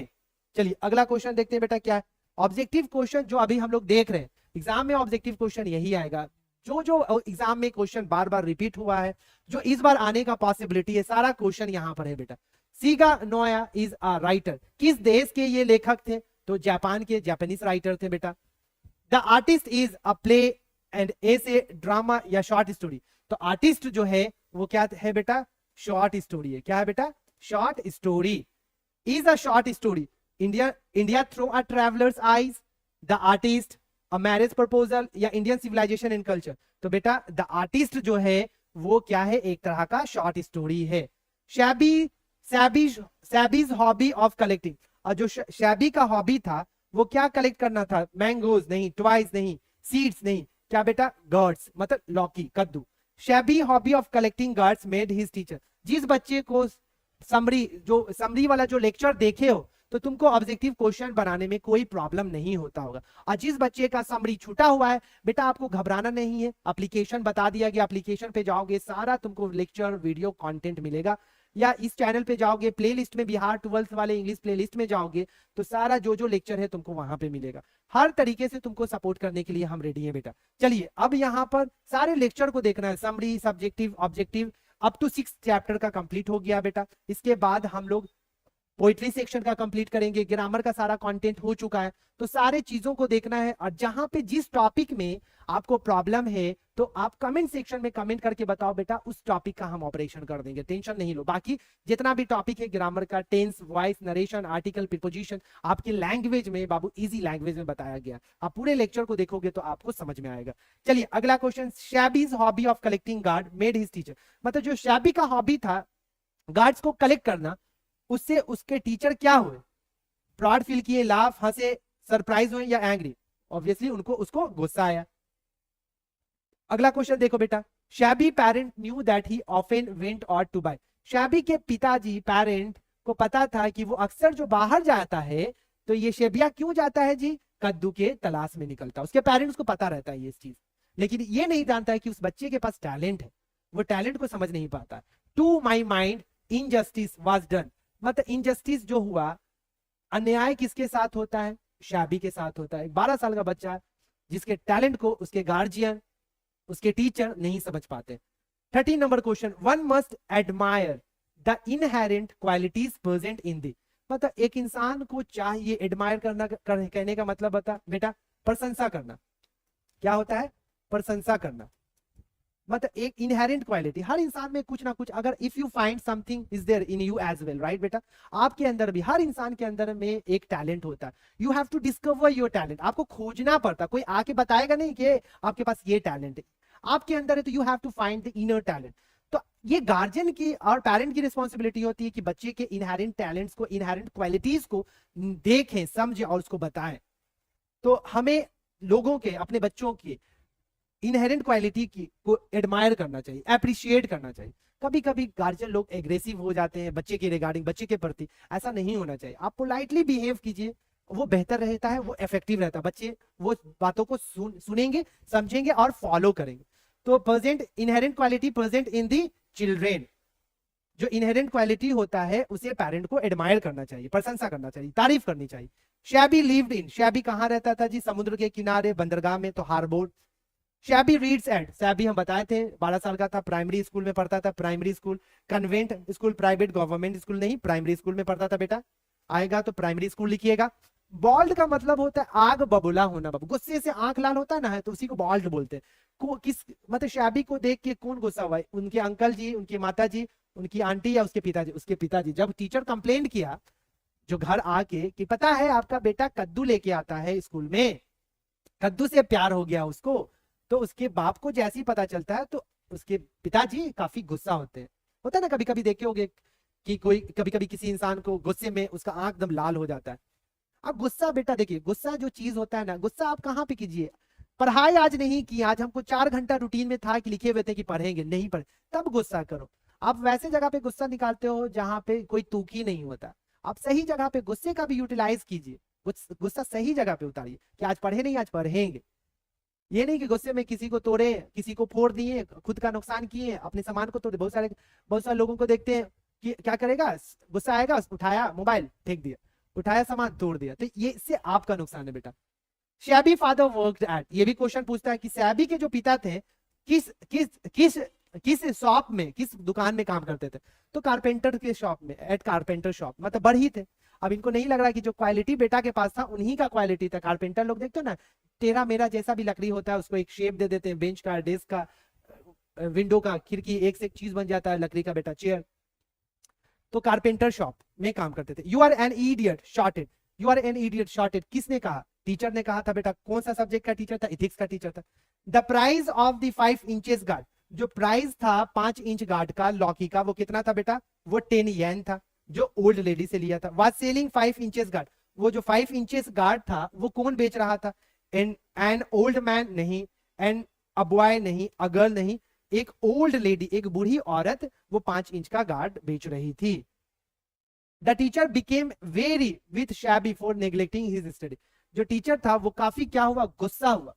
चलिए अगला क्वेश्चन देखते हैं बेटा क्या है। ऑब्जेक्टिव क्वेश्चन जो अभी हम लोग देख रहे हैं एग्जाम में, ऑब्जेक्टिव क्वेश्चन यही आएगा। जो एग्जाम में क्वेश्चन बार बार रिपीट हुआ है, जो इस बार आने का पॉसिबिलिटी है, सारा क्वेश्चन यहां पर है बेटा। Shiga Noah is a writer, किस देश के ये लेखक थे? तो जापान के, जापानीज राइटर थे बेटा। The artist is a play and essay, drama या शॉर्ट स्टोरी? तो आर्टिस्ट जो है वो क्या है बेटा? शॉर्ट स्टोरी है। क्या है बेटा? Short story. Is a short story India through a travellers eyes, the artist, a marriage proposal या इंडियन सिविलाइजेशन एंड कल्चर? तो बेटा द आर्टिस्ट जो है वो क्या है? एक तरह का शॉर्ट स्टोरी है। सैबीज हॉबी ऑफ कलेक्टिंग, और जो शैबी का हॉबी था वो क्या कलेक्ट करना था? मैंगोज नहीं, ट्वाइस नहीं, सीड्स नहीं, क्या बेटा? गर्ड्स, मतलब लौकी, कद्दू। Seibei hobby of collecting gourds made his teacher. जिस बच्चे को समरी वाला जो लेक्चर देखे हो तो तुमको ऑब्जेक्टिव क्वेश्चन बनाने में कोई प्रॉब्लम नहीं होता होगा। और जिस बच्चे का समरी छूटा हुआ है बेटा, आपको घबराना नहीं है, एप्लीकेशन बता दिया गया, एप्लीकेशन पे जाओगे सारा तुमको लेक्चर वीडियो कंटेंट मिलेगा, या इस चैनल पे जाओगे प्लेलिस्ट में, बिहार 12th वाले इंग्लिश प्लेलिस्ट में जाओगे तो सारा जो लेक्चर है तुमको वहां पे मिलेगा। हर तरीके से तुमको सपोर्ट करने के लिए हम रेडी हैं बेटा। चलिए अब यहाँ पर सारे लेक्चर को देखना है, summary, subjective, objective, up to 6 chapter का कंप्लीट हो गया बेटा। इसके बाद हम लोग पोइट्री सेक्शन का कंप्लीट करेंगे, ग्रामर का सारा कंटेंट हो चुका है, तो सारे चीजों को देखना है। और जहां पे जिस टॉपिक में आपको प्रॉब्लम है तो आप कमेंट सेक्शन में कमेंट करके बताओ बेटा, उस टॉपिक का हम ऑपरेशन कर देंगे, टेंशन नहीं लो। बाकी जितना भी टॉपिक है ग्रामर का, tense, voice, narration, article, preposition, आपकी लैंग्वेज में बाबू, इजी लैंग्वेज में बताया गया। आप पूरे लेक्चर को देखोगे तो आपको समझ में आएगा। चलिए अगला question, Seibei's hobby of collecting gourd made his teacher, मतलब जो शैबी का हॉबी था गार्ड्स को कलेक्ट करना, उससे उसके टीचर क्या हुए? प्राउड फील किए, लाफ, हंसे, सरप्राइज हुए या एंग्री? ऑब्वियसली उसको गुस्सा आया। अगला क्वेश्चन देखो बेटा, Shabby parent knew that he often went out to buy, Shabby के पिताजी, पेरेंट को पता था कि वो अक्सर जो बाहर जाता है, तो ये शेबिया क्यों जाता है जी? कद्दू के तलाश में निकलता। उसके पेरेंट्स को पता रहता है ये चीज, लेकिन ये नहीं जानता है कि उस बच्चे के पास टैलेंट है, वो टैलेंट को समझ नहीं पाता। To my mind injustice was done, मतलब इनजस्टिस जो हुआ, अन्याय किसके साथ होता है? शैबी के साथ होता है। 12 साल का बच्चा जिसके टैलेंट को उसके गार्जियन, उसके टीचर नहीं समझ पाते। 13 number question, one must admire the inherent qualities present in the, मतलब एक इंसान को चाहिए एडमायर करना, कहने का मतलब बता बेटा, प्रशंसा करना। क्या होता है? प्रशंसा करना, मतलब एक इनहेरेंट क्वालिटी हर इंसान में कुछ ना कुछ, अगर if you find something is there in you as well, right बेटा, आपके अंदर भी, हर इंसान के अंदर में एक टैलेंट होता है। You have to discover your talent, आपको खोजना पड़ता, कोई आके बताएगा नहीं कि आपके पास ये टैलेंट है, आपके अंदर है, तो you have to find the inner talent. तो ये गार्जियन की और पेरेंट की रिस्पॉन्सिबिलिटी होती है कि बच्चे के इनहेरेंट टैलेंट्स को, इनहेरेंट क्वालिटीज को देखें, समझें और उसको बताएं। तो हमें लोगों के, अपने बच्चों की इनहेरेंट क्वालिटी की को एडमायर करना चाहिए, अप्रिशिएट करना चाहिए। कभी कभी गार्जियन लोग एग्रेसिव हो जाते हैं बच्चे के रिगार्डिंग, बच्चे के प्रति, ऐसा नहीं होना चाहिए। आप पोलाइटली बिहेव कीजिए, वो बेहतर रहता है, वो इफेक्टिव रहता है, बच्चे वो बातों को सुनेंगे, समझेंगे और फॉलो करेंगे। तो present inherent quality present in the children, जो इनहेरेंट क्वालिटी होता है उसे पेरेंट को एडमायर करना चाहिए, प्रशंसा करना चाहिए, तारीफ करनी चाहिए। शैबी लिव्ड इन, शैबी कहां रहता था जी? समुद्र के किनारे, बंदरगाह में, तो हार्बोर। शैबी रीड्स एट, शैबी हम बताए थे 12 साल का था, प्राइमरी स्कूल में पढ़ता था, primary school, convent school, private government school नहीं, प्राइमरी स्कूल में पढ़ता था बेटा, आएगा तो प्राइमरी स्कूल लिखिएगा। बॉल्ड का मतलब होता है आग बबूला होना, बाबू गुस्से से आंख लाल होता है ना, है तो उसी को बॉल्ड बोलते हैं। किस मतलब शैबी को देख के कौन गुस्सा हुआ है? उनके अंकल जी, उनकी माता जी, उनकी आंटी या उसके पिताजी? उसके पिताजी। जब टीचर कंप्लेंट किया जो घर आके कि पता है आपका बेटा कद्दू लेके आता है स्कूल में, कद्दू से प्यार हो गया उसको, तो उसके बाप को जैसे ही पता चलता है तो उसके पिताजी काफी गुस्सा होते हैं। होता है ना, कभी कभी देखे होंगे कि कोई कभी कभी किसी इंसान को गुस्से में उसका आंख एकदम लाल हो जाता है। अब गुस्सा बेटा देखिए, गुस्सा जो चीज होता है ना, गुस्सा आप कहाँ पे कीजिए? पढ़ाई आज नहीं की, आज हमको 4 घंटा रूटीन में था कि लिखे हुए थे कि पढ़ेंगे, नहीं पढ़े, तब गुस्सा करो। आप वैसे जगह पे गुस्सा निकालते हो जहां पे कोई तूकी नहीं होता, आप सही जगह पे गुस्से का भी यूटिलाइज कीजिए, गुस्सा सही जगह पे उतारिए कि आज पढ़े नहीं, आज पढ़ेंगे। ये नहीं कि गुस्से में किसी को तोड़े, किसी को फोड़ दिए, खुद का नुकसान किए, अपने सामान को तोड़े। बहुत सारे लोगों को देखते हैं कि क्या करेगा, गुस्सा आएगा, उठाया मोबाइल फेंक दिया, उठाया सामान तोड़ दिया, तो ये इससे आपका नुकसान है बेटा। शैबी फादर वर्कड एट, ये भी क्वेश्चन पूछता है कि शैबी के जो पिता थे किस किस किस किस शॉप में, किस दुकान में काम करते थे? तो कारपेंटर के शॉप में, एट कारपेंटर शॉप, मतलब बड़ी थे। अब इनको नहीं लग रहा कि जो क्वालिटी बेटा के पास था उन्हीं का क्वालिटी था। कारपेंटर लोग देखते हो ना, तेरा मेरा जैसा भी लकड़ी होता है उसको एक शेप दे देते हैं, बेंच का, डेस्क का, विंडो का, खिड़की, एक से एक चीज बन जाता है लकड़ी का बेटा, चेयर। तो कारपेंटर शॉप में काम करते थे। You are an idiot shouted, you are an idiot shouted, किसने कहा? टीचर ने कहा था बेटा। कौन सा सब्जेक्ट का टीचर था? इथिक्स का टीचर था। The price of the 5 inches guard, जो प्राइस था 5 इंच गार्ड का लॉकी का, वो कितना था बेटा? वो 10 येन था, जो ओल्ड लेडी से लिया था। वाज सेलिंग 5 इंचेस गार्ड, वो जो 5 इंचेस गार्ड था वो कौन बेच रहा था? एन ओल्ड मैन नहीं, एन अ बॉय नहीं, अ गर्ल नहीं, एक ओल्ड लेडी, एक बूढ़ी औरत वो 5 इंच का गार्ड बेच रही थी। The teacher became very with shabby for neglecting his study, जो टीचर था वो काफी क्या हुआ? गुस्सा हुआ।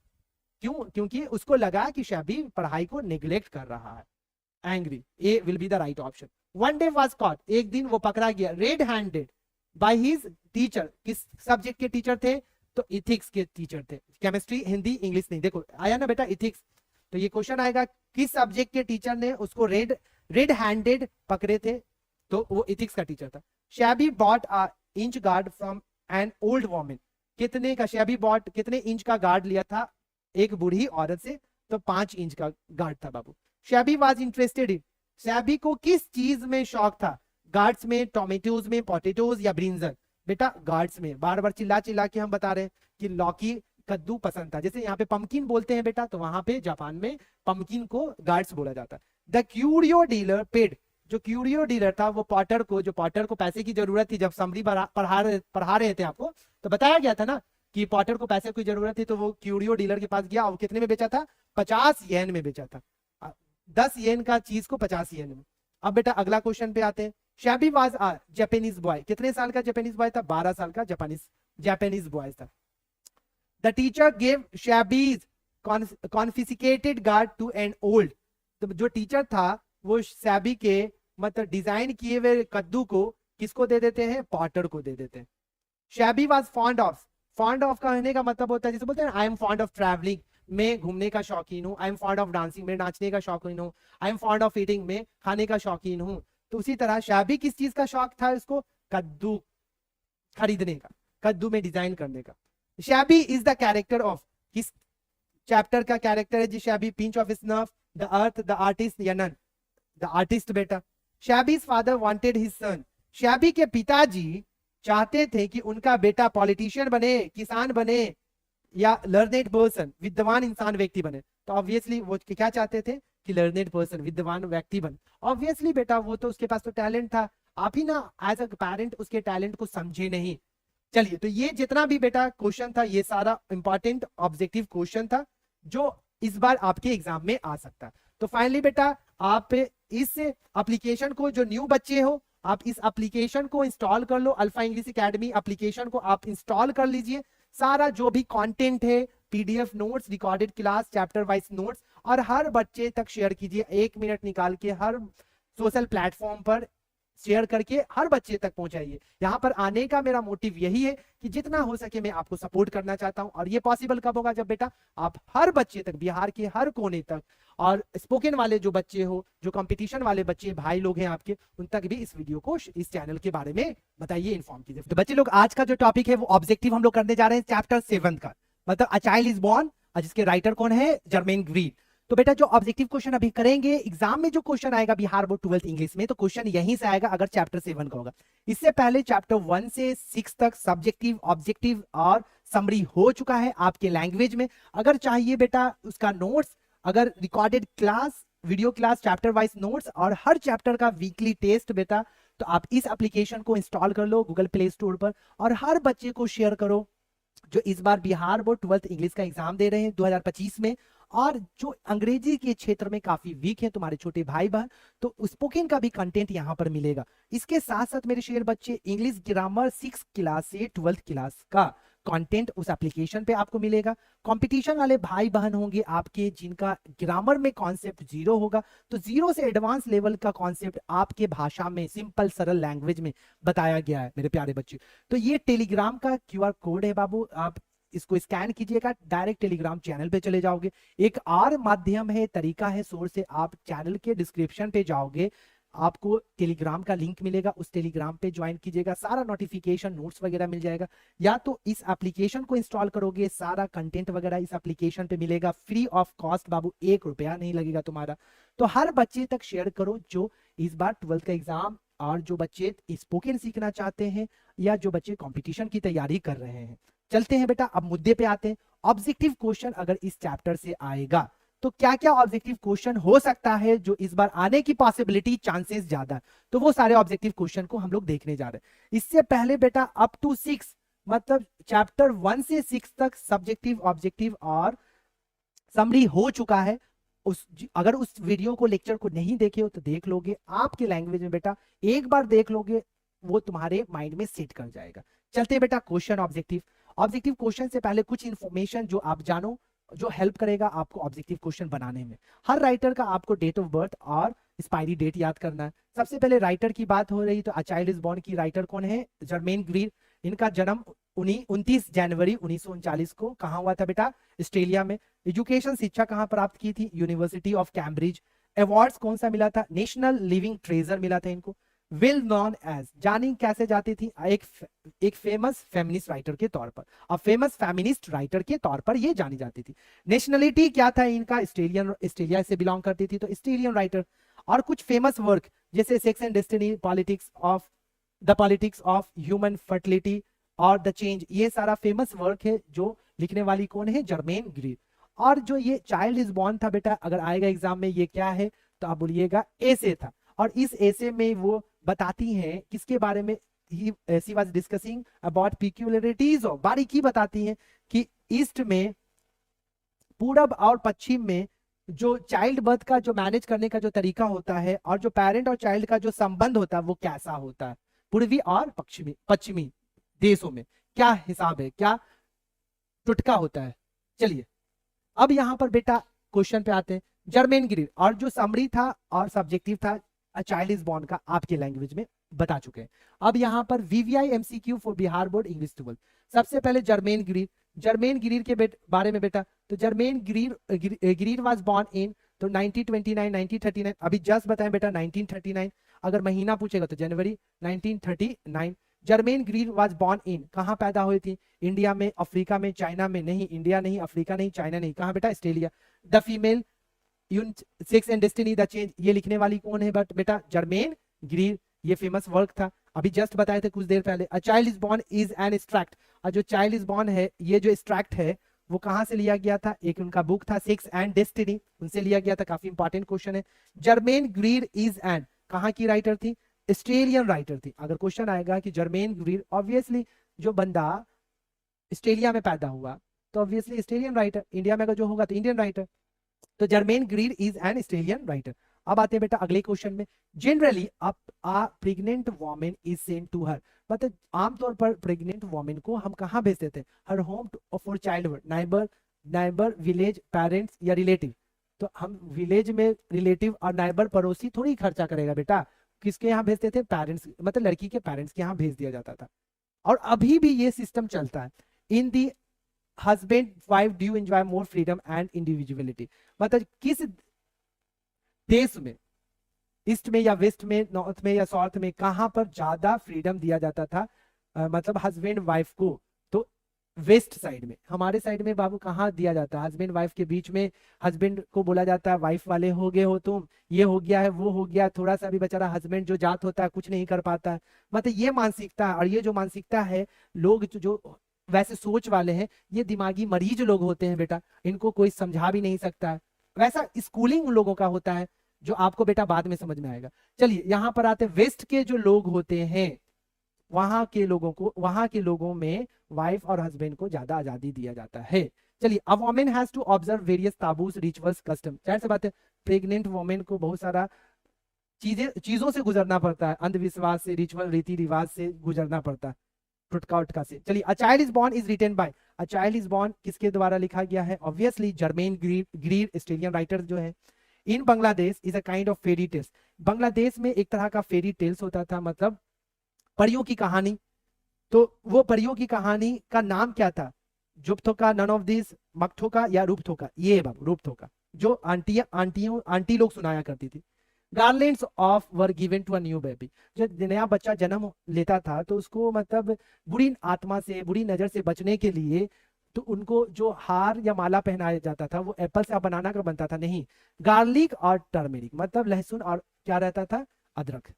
क्यों? क्योंकि उसको लगा कि शैबी पढ़ाई को नेग्लेक्ट कर रहा है। Angry, A will be the right option. One day was cot, एक दिन वो पकड़ा गया, red handed by his teacher, किस सब्जेक्ट के टीचर थे? तो इथिक्स के टीचर थे। केमिस्ट्री, हिंदी, इंग्लिश नहीं। देखो आया ना बेटा इथिक्स, तो ये क्वेश्चन आएगा किस सब्जेक्ट के टीचर ने उसको रेड हैंडेड पकड़े थे? तो वो इथिक्स का टीचर था। Shabby bought a inch guard from an old women, कितने का शैबी बॉट, कितने इंच का गार्ड लिया था एक बूढ़ी औरत से? तो 5 इंच का गार्ड था बाबू। Seibei was interested in, Seibei को किस चीज में शौक था? गार्ड्स में, टोमेटोज में, पोटेटोज या ब्रिंजल? बेटा गार्ड्स में। बार बार चिल्ला चिल्ला के हम बता रहे हैं कि लौकी, कद्दू पसंद था। जैसे यहाँ पे पंपकिन बोलते हैं बेटा, तो वहां पे जापान में पंपकिन को गार्ड्स बोला जाता है। द क्यूरियो डीलर पेड, जो क्यूरियो डीलर था वो पॉटर को, जो पॉटर को पैसे की जरूरत थी, जब समरी पढ़ा रहे थे आपको तो बताया गया था ना कि पॉटर को पैसे की जरूरत थी, तो वो क्यूरियो डीलर के पास गया और कितने में बेचा था? 50 येन में बेचा था। 10 येन का चीज को 50 येन में। अब बेटा अगला क्वेश्चन पे आते हैं। Seibei was a Japanese boy, कितने साल का जापानीज बॉय था? 12 साल का जापानीज बॉय था। The teacher gave Seibei's confiscated gourd to an old, तो जो टीचर था वो शैबी के मतलब डिजाइन किए हुए कद्दू को किसको दे देते हैं, पॉटर को दे देते हैं। शैबी वाज फॉन्ड ऑफ कहने का मतलब होता है जैसे बोलते हैं I am fond of travelling, मैं घूमने का शौकीन हूँ। I am fond of dancing, मैं नाचने का शौकीन हूँ। I am fond of eating, मैं खाने का शौकीन हूँ। तो उसी तरह शैबी किस चीज का शौक था इसको, कद्दू खरीदने का, कद्दू में डिजाइन करने का। Seibei is the character of, किस चैप्टर का कैरेक्टर है जी Seibei, pinch of snuff, the earth, the artist या नन, द आर्टिस्ट बेटा। Seibei's father wanted his son, Seibei के पिताजी चाहते थे कि उनका बेटा पॉलिटिशियन बने, किसान बने या लर्नेड पर्सन, विद्वान इंसान व्यक्ति बने। तो ऑब्वियसली वो क्या चाहते थे कि लर्नेड पर्सन, विद्वान व्यक्ति बने। ऑब्वियसली बेटा वो तो उसके पास तो टैलेंट था, आप ही ना एज अ पेरेंट उसके टैलेंट को समझे नहीं। चलिए, तो ये जितना भी बेटा क्वेश्चन था ये सारा इंपॉर्टेंट ऑब्जेक्टिव क्वेश्चन था जो इस बार आपके एग्जाम में आ सकता है। तो फाइनली बेटा आप इस एप्लीकेशन को, जो न्यू बच्चे हो आप इस एप्लीकेशन को इंस्टॉल कर लो, अल्फा इंग्लिश एकेडमी एप्लीकेशन को आप इंस्टॉल कर लीजिए। सारा जो भी कंटेंट है, PDF notes, recorded class, chapter wise notes, और हर बच्चे तक शेयर कीजिए। 1 मिनट निकाल के हर सोशल प्लेटफॉर्म पर शेयर करके हर बच्चे तक पहुंचाइए। यहाँ पर आने का मेरा मोटिव यही है कि जितना हो सके मैं आपको सपोर्ट करना चाहता हूं। और ये पॉसिबल कब होगा, जब बेटा आप हर बच्चे तक, बिहार के हर कोने तक, और स्पोकन वाले जो बच्चे हो, जो कंपटीशन वाले बच्चे भाई लोग हैं आपके, उन तक भी इस वीडियो को, इस चैनल के बारे में बताइए, इन्फॉर्म कीजिए। तो बच्चे लोग आज का जो टॉपिक है वो ऑब्जेक्टिव हम लोग करने जा रहे हैं चैप्टर 7 का, मतलब अ चाइल्ड इज बॉर्न, जिसके राइटर कौन है, जर्मेन ग्रीन। तो बेटा जो ऑब्जेक्टिव क्वेश्चन अभी करेंगे, एग्जाम में जो क्वेश्चन आएगा बिहार बोर्ड 12th इंग्लिश में, तो क्वेश्चन यहीं से आएगा अगर चैप्टर 7 का होगा। इससे पहले चैप्टर 1 से 6 तक सब्जेक्टिव, ऑब्जेक्टिव और समरी हो चुका है आपके लैंग्वेज में। अगर चाहिए बेटा उसका नोट्स, अगर recorded class, video class, chapter wise notes और हर चैप्टर का वीकली टेस्ट बेटा, तो आप इस एप्लीकेशन को इंस्टॉल कर लो गूगल प्ले स्टोर पर, और हर बच्चे को शेयर करो जो इस बार बिहार बोर्ड 12th इंग्लिश का एग्जाम दे रहे हैं 2025 में, और जो अंग्रेजी के क्षेत्र में काफी वीक है तुम्हारे छोटे भाई बहन, तो स्पोकन का भी कंटेंट यहाँ पर मिलेगा। इसके साथ साथ मेरे शेयर बच्चे इंग्लिश ग्रामर 6 क्लास से 12th क्लास का कंटेंट उस एप्लीकेशन पे आपको मिलेगा। कंपटीशन वाले भाई बहन होंगे आपके जिनका ग्रामर में कॉन्सेप्ट 0 होगा, तो 0 से एडवांस लेवल का कॉन्सेप्ट आपके भाषा में सिंपल सरल लैंग्वेज में बताया गया है मेरे प्यारे बच्चे। तो ये टेलीग्राम का QR कोड है बाबू, आप इसको स्कैन कीजिएगा, डायरेक्ट टेलीग्राम चैनल पे चले जाओगे। एक और माध्यम है, तरीका है, सोर्स से आप चैनल के डिस्क्रिप्शन पे जाओगे, आपको टेलीग्राम का लिंक मिलेगा, उस टेलीग्राम पे ज्वाइन कीजिएगा, सारा नोटिफिकेशन, नोट्स वगैरह मिल जाएगा। या तो इस एप्लीकेशन को इंस्टॉल करोगे, सारा कंटेंट वगैरह इस एप्लीकेशन पे मिलेगा फ्री ऑफ कॉस्ट बाबू, 1 रुपया नहीं लगेगा तुम्हारा। तो हर बच्चे तक शेयर करो जो इस बार 12th का एग्जाम, और जो बच्चे स्पोकन सीखना चाहते हैं या जो बच्चे कॉम्पिटिशन की तैयारी कर रहे हैं। चलते हैं बेटा, अब मुद्दे पे आते हैं। ऑब्जेक्टिव क्वेश्चन अगर इस चैप्टर से आएगा तो क्या क्या ऑब्जेक्टिव क्वेश्चन हो सकता है जो इस बार आने की पॉसिबिलिटी, चांसेस ज्यादा है, तो वो सारे ऑब्जेक्टिव क्वेश्चन को हम लोग देखने जा रहे हैं। इससे पहले बेटा अप टू 6, मतलब चैप्टर 1 से 6 तक सब्जेक्टिव, ऑब्जेक्टिव और समरी हो चुका है। अगर उस वीडियो को, लेक्चर को नहीं देखे हो तो देख लोगे, आपके लैंग्वेज में बेटा एक बार देख लोगे, वो तुम्हारे माइंड में सेट कर जाएगा। चलते हैं बेटा क्वेश्चन ऑब्जेक्टिव। ऑब्जेक्टिव क्वेश्चन से पहले कुछ इंफॉर्मेशन जो आप जानो, जो हेल्प करेगा आपको ऑब्जेक्टिव क्वेश्चन बनाने में। हर राइटर का आपको डेट ऑफ बर्थ और एक्सपायरी डेट याद करना है। सबसे पहले राइटर की बात हो रही तो अ चाइल्ड इज बॉर्न की राइटर कौन है, जर्मेन ग्रीन। इनका जन्म 29 जनवरी 1939 को कहां हुआ था बेटा, ऑस्ट्रेलिया में। एजुकेशन, शिक्षा कहां प्राप्त की थी, यूनिवर्सिटी ऑफ कैम्ब्रिज। अवार्ड्स कौन सा मिला था, नेशनल लिविंग ट्रेजर मिला था इनको। वेल नॉन एज, जानी कैसे जाती थी, एक फेमस फेमिनिस्ट राइटर के तौर पर, अब फेमस फेमिनिस्ट राइटर के तौर पर ये जानी जाती थी। नेशनलिटी क्या था इनका, ऑस्ट्रेलिया से बिलोंग करती थी, तो ऑस्ट्रेलियन राइटर। और कुछ फेमस वर्क जैसे sex and destiny, politics of human fertility और द चेंज, ये सारा फेमस वर्क है जो लिखने वाली कौन है, जर्मेन ग्रीन। और जो ये चाइल्ड इज बॉर्न था बेटा, अगर आएगा एग्जाम में ये क्या है, तो आप बोलिएगा एसे था। और इस एसे में वो बताती हैं किसके बारे में, she was discussing about peculiarities of, बारीकी बताती हैं कि ईस्ट में, पूरब और पश्चिम में जो चाइल्ड बर्थ का जो मैनेज करने का जो तरीका होता है, और जो पेरेंट और चाइल्ड का जो संबंध होता है वो कैसा होता है, पूर्वी और पश्चिमी देशों में क्या हिसाब है, क्या टुटका होता है। चलिए अब यहां पर बेटा क्वेश्चन पे आते हैं। जर्मेन ग्रीन, और जो समरी था और सब्जेक्टिव था, अ चाइल्ड इज बॉर्न का आपके लैंग्वेज में बता चुके हैं। अब यहाँ पर VVI MCQ for Bihar board English 12। सबसे पहले जर्मेन ग्रीर, जर्मेन ग्रीर के बारे में बेटा, तो Germaine Greer Greer was born in तो 1929 1939, अभी जस्ट बताएं बेटा 1939, अगर महीना पूछेगा तो जनवरी 1939। Germaine Greer was born in, कहां पैदा हुई थी? इंडिया में, अफ्रीका में, चाइना में? नहीं, इंडिया नहीं, अफ्रीका नहीं, चाइना नहीं, कहां बेटा? Australia. The female sex and destiny the change, ये लिखने वाली कौन है? बट बेटा जर्मेन ग्रीर, ये फेमस वर्क था, अभी जस्ट बताए थे कुछ देर पहले। अ child is born is an extract, और जो चाइल्ड इज बॉर्न है, ये जो एक्सट्रैक्ट है वो कहां से लिया गया था? एक उनका बुक था सेक्स एंड डेस्टिनी, उनसे लिया गया था, काफी इंपॉर्टेंट क्वेश्चन है। जर्मेन ग्रीर इज एन, कहां की राइटर थी? ऑस्ट्रेलियन राइटर थी। अगर क्वेश्चन आएगा कि जर्मेन ग्रीर, ऑब्वियसली जो बंदा ऑस्ट्रेलिया में पैदा हुआ तो ऑब्वियसली ऑस्ट्रेलियन राइटर, इंडिया में अगर जो होगा तो इंडियन राइटर, तो Germaine Greer is an Australian writer. अब आते हैं बेटा अगले क्वेश्चन में। Generally a pregnant women is sent to her, मतलब आमतौर पर प्रेग्नेंट वोमेन को हम कहाँ भेजते थे? Her home for childbirth, neighbour, neighbour, village, parents या रिलेटिव। तो हम विलेज में रिलेटिव और नाइबर पड़ोसी थोड़ी खर्चा करेगा बेटा, किसके यहाँ भेजते थे? पेरेंट्स, मतलब लड़की के पेरेंट्स के यहाँ भेज दिया जाता था। और अभी भी ये सिस्टम चलता है। In the husband wife do enjoy more freedom and individuality, मतलब किस देश में, ईस्ट में या वेस्ट में, नॉर्थ में या साउथ में, कहां पर ज्यादा फ्रीडम दिया जाता था मतलब हस्बैंड वाइफ को? तो वेस्ट साइड में। हमारे साइड में बाबू कहाँ दिया जाता है? हस्बैंड वाइफ के बीच में हस्बैंड को बोला जाता है वाइफ वाले हो गए हो तुम, ये हो गया है, वो हो गया, थोड़ा सा भी बेचारा हस्बैंड जो जात होता है कुछ नहीं कर पाता है। मतलब ये मानसिकता है, और ये जो मानसिकता है, लोग जो वैसे सोच वाले हैं, ये दिमागी मरीज लोग होते हैं बेटा, इनको कोई समझा भी नहीं सकता है। वैसा स्कूलिंग उन लोगों का होता है जो आपको बेटा बाद में समझ में आएगा। चलिए यहां पर आते, वेस्ट के जो लोग होते हैं वहां के लोगों को, वहां के लोगों में वाइफ और हस्बैंड को ज्यादा आजादी दिया जाता है। चलिए, a women has to observe various taboos, rituals, custom. जाहिर सी बात है प्रेग्नेंट वोमेन को बहुत सारा चीजों से गुजरना पड़ता है, अंधविश्वास से, रिचुअल, रीति रिवाज से गुजरना पड़ता है, टुटका उटका से। चलिए, a child is born is written by, a child is born किसके द्वारा लिखा गया है? Obviously Germaine Greer Australian writer जो है। In Bangladesh is a kind of fairy tales, Bangladesh में एक तरह का फेरी टेल्स होता था, मतलब परियों की कहानी। तो वो परियों की कहानी का नाम क्या था? जुप्थोका, नन ऑफ दिस, मकथोका या रूपथोका? ये बाबू रूपथोका, जो आंटी लोग सुनाया करती थी। Garlands of were given to a new baby, जो नया बच्चा जन्म लेता था तो उसको मतलब बुरी आत्मा से, बुरी नजर से बचने के लिए तो उनको जो हार या माला पहनाया जाता था वो एप्पल से बनाना का बनता था, नहीं, गार्लिक और टर्मेरिक, मतलब लहसुन और क्या रहता था? अदरक।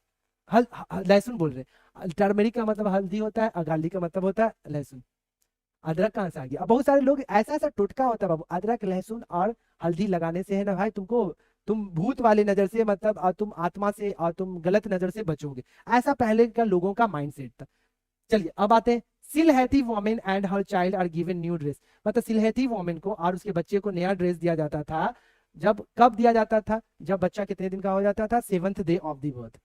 लहसुन बोल रहे, टर्मेरिक का मतलब हल्दी होता है और गार्लिक का मतलब होता है लहसुन। अदरक कहाँ से आ गया? अब बहुत सारे लोग ऐसा ऐसा टोटका होता है बाबू, अदरक लहसुन और हल्दी लगाने से है ना भाई तुमको, तुम भूत वाले नजर से, मतलब तुम आत्मा से और तुम गलत नजर से बचोगे, ऐसा पहले का लोगों का माइंडसेट था। चलिए अब आते हैं, Sylheti women and her child are given new dress, मतलब सिलहती वोमेन को और उसके बच्चे को नया ड्रेस दिया जाता था। जब कब दिया जाता था? जब बच्चा कितने दिन का हो जाता था? 7th day of the birth.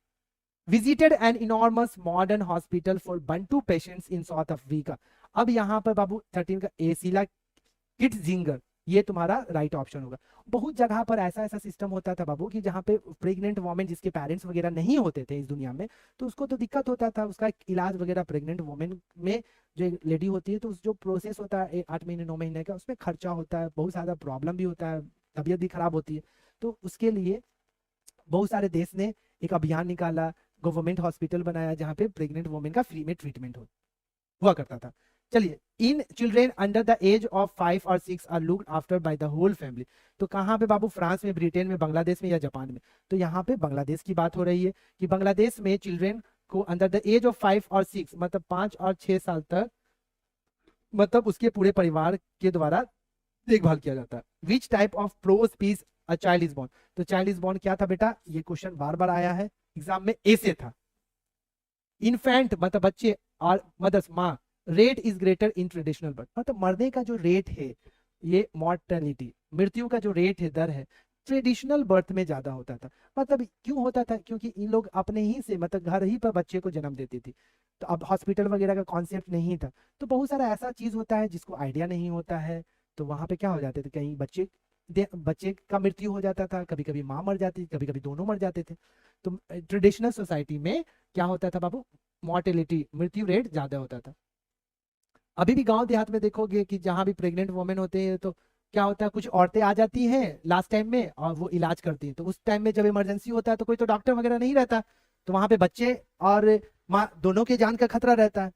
Visited an enormous modern hospital for Bantu patients in South Africa। अब यहाँ पर बाबू 13 का एसिला किट्जिंगर, ये तुम्हारा राइट ऑप्शन होगा। बहुत जगह पर ऐसा ऐसा सिस्टम होता था बाबू कि जहाँ पे प्रेग्नेंट वोमेन जिसके पेरेंट्स वगैरह नहीं होते थे इस दुनिया में, तो उसको तो दिक्कत होता था, उसका इलाज वगैरह प्रेग्नेंट वोमेन में जो लेडी होती है तो उस जो प्रोसेस होता है 8 महीने 9 महीने का, उसमें खर्चा होता है, बहुत ज्यादा प्रॉब्लम भी होता है, तबीयत भी खराब होती है। तो उसके लिए बहुत सारे देश ने एक अभियान निकाला, गवर्नमेंट हॉस्पिटल बनाया जहाँ पे प्रेग्नेंट वुमेन का फ्री में ट्रीटमेंट हुआ करता था। चलिए, in children under the age of 5 और 6 are looked after by the whole family. तो कहाँ पे बाबू? फ्रांस में, ब्रिटेन में, बांग्लादेश में या जापान में? तो यहाँ पे बांग्लादेश की बात हो रही है कि बांग्लादेश में चिल्ड्रेन को अंडर द एज ऑफ 5 और 6, मतलब 5 और 6 साल तक, मतलब उसके पूरे परिवार के द्वारा देखभाल किया जाता है। Which type of pro speech a child is born? तो चाइल्ड इज बॉर्न क्या था बेटा? ये क्वेश्चन बार बार आया है एग्जाम में, ए से था। इन्फेंट मतलब बच्चे, और मदर्स माँ, rate is greater in traditional birth, मतलब मरने का जो रेट है, ये मॉर्टेलिटी, मृत्यु का जो रेट है, दर है, ट्रेडिशनल बर्थ में ज्यादा होता था। मतलब क्यों होता था? क्योंकि इन लोग अपने ही से, मतलब घर ही पर बच्चे को जन्म देती थी, तो अब हॉस्पिटल वगैरह का कॉन्सेप्ट नहीं था। तो बहुत सारा ऐसा चीज होता है जिसको आइडिया नहीं होता है, तो वहां पे क्या हो जाते थे, कहीं बच्चे बच्चे का मृत्यु हो जाता था, कभी कभी माँ मर जाती, कभी कभी दोनों मर जाते थे। तो ट्रेडिशनल सोसाइटी में क्या होता था बाबू, मॉर्टेलिटी, मृत्यु रेट ज्यादा होता था। अभी भी गांव देहात में देखोगे कि जहां भी प्रेग्नेंट वुमेन होते हैं तो क्या होता है, कुछ औरतें आ जाती हैं लास्ट टाइम में और वो इलाज करती हैं। तो उस टाइम में जब इमरजेंसी होता है तो कोई तो डॉक्टर वगैरह नहीं रहता, तो वहां पे बच्चे और माँ दोनों के जान का खतरा रहता है।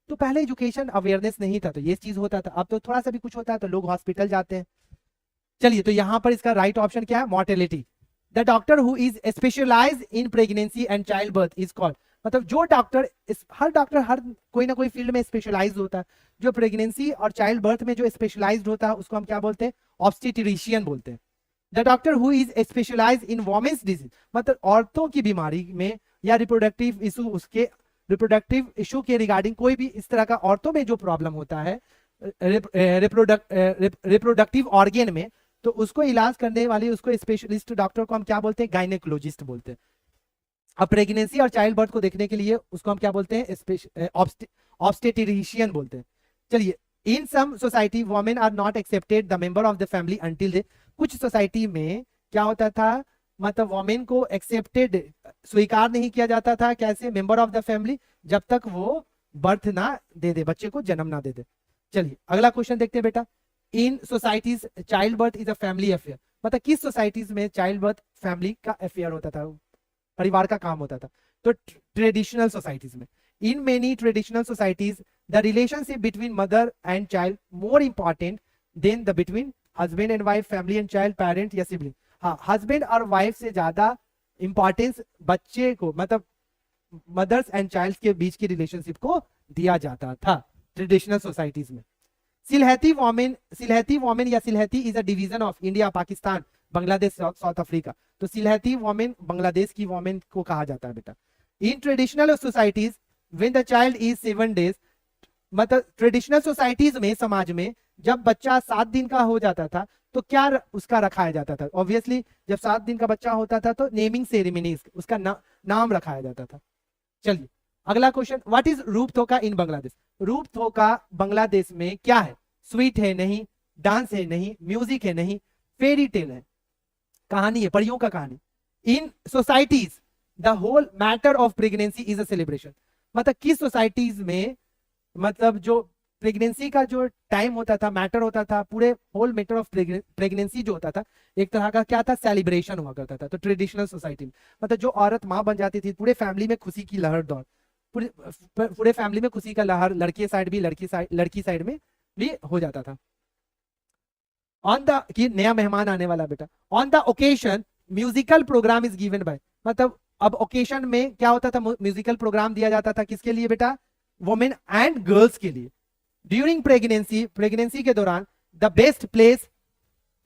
तो पहले एजुकेशन अवेयरनेस नहीं था तो ये चीज होता था। अब तो थोड़ा सा भी कुछ होता है तो लोग हॉस्पिटल जाते हैं। चलिए, तो यहाँ पर इसका राइट ऑप्शन क्या है, mortality. The doctor who is specialise in pregnancy and child birth is called, मतलब जो डॉक्टर, हर डॉक्टर हर कोई ना कोई फील्ड में स्पेशलाइज होता है। जो प्रेगनेंसी और चाइल्ड बर्थ में जो स्पेशलाइज्ड होता है उसको हम क्या बोलते हैं, ऑब्स्टेट्रिशियन बोलते हैं। The doctor who is specialise in women's disease, मतलब औरतों की बीमारी में या रिप्रोडक्टिव इशू, उसके रिप्रोडक्टिव इशू के रिगार्डिंग कोई भी इस तरह का औरतों में जो प्रॉब्लम होता है रिप्रोडक्टिव ऑर्गेन में, तो उसको इलाज करने वाले उसको स्पेशलिस्ट डॉक्टर को हम क्या बोलते हैं, गायनेकोलॉजिस्ट बोलते हैं। अब प्रेगनेंसी और चाइल्ड बर्थ को देखने के लिए उसको हम क्या बोलते हैं, ऑब्स्टेट्रिशियन बोलते हैं। चलिए, in some society women are not accepted the member of the family until they, कुछ सोसाइटी में क्या होता था, मतलब वुमेन को एक्सेप्टेड, स्वीकार नहीं किया जाता था कैसे, मेंबर ऑफ द फैमिली, जब तक वो बर्थ ना दे दे, बच्चे को जन्म ना दे दे। चलिए अगला क्वेश्चन देखते हैं बेटा। In societies child birth is a family affair, मतलब किस सोसाइटीज में चाइल्ड बर्थ फैमिली का अफेयर होता था, परिवार का काम होता था। तो ट्रेडिशनल सोसाइटीज में, in many traditional societies the relationship between mother and child more important than the between husband and wife, family and child, parent या सिबलिंग। हाँ, हस्बैंड और वाइफ से ज्यादा इंपॉर्टेंस बच्चे को, मतलब मदर्स एंड चाइल्ड के बीच की रिलेशनशिप को दिया जाता था ट्रेडिशनल सोसाइटीज में। सिलहती वोमेन या Sylheti is a division of India, Pakistan, Bangladesh, South Africa. तो सिलहती वोमेन बांग्लादेश की वोमेन को कहा जाता है बेटा। In traditional societies when the child is 7 days, मतलब ट्रेडिशनल सोसाइटीज में, समाज में जब बच्चा 7 दिन का हो जाता था तो क्या उसका रखाया जाता था, ऑब्वियसली जब 7 दिन का बच्चा होता था तो नेमिंग सेरेमनी, उसका नाम रखाया जाता था। चलिए अगला क्वेश्चन, व्हाट इज रूपथोका इन बांग्लादेश। रूपथोका बांग्लादेश में क्या है, स्वीट है नहीं, डांस है नहीं, म्यूजिक है नहीं, फेरी टेल है, कहानी है, परियों का कहानी। In societies the whole matter of pregnancy is a celebration, मतलब किस सोसाइटीज में, मतलब जो प्रेगनेंसी का जो टाइम होता था, मैटर होता था, पूरे होल मैटर ऑफ प्रेगनेंसी जो होता था एक तरह का क्या था, सेलिब्रेशन हुआ करता था। तो ट्रेडिशनल सोसाइटी में मतलब जो औरत माँ बन जाती थी, पूरे फैमिली में खुशी की लहर दौड़, पूरे फैमिली में खुशी का लहर, लड़की साइड भी, लड़की साइड में भी हो जाता था। ऑन द, कि नया मेहमान आने वाला बेटा, on the occasion musical programme is given by, मतलब अब ओकेशन में क्या होता था, म्यूजिकल प्रोग्राम दिया जाता था किसके लिए बेटा, वुमेन एंड गर्ल्स के लिए। ड्यूरिंग प्रेगनेंसी, प्रेगनेंसी के दौरान the best place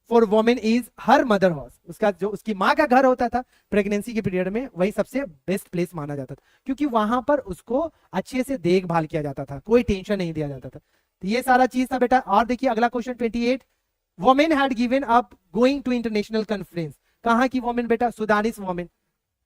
for women is her mother house, उसका जो उसकी माँ का घर होता था प्रेगनेंसी के पीरियड में, वही सबसे बेस्ट प्लेस माना जाता था, क्योंकि वहां पर उसको अच्छे से देखभाल किया जाता था, कोई टेंशन नहीं दिया जाता था। तो ये सारा चीज था बेटा। और देखिए अगला question 28, women had given up going to international conference, कहाँ की वुमेन बेटा, सुदानिस वुमेन।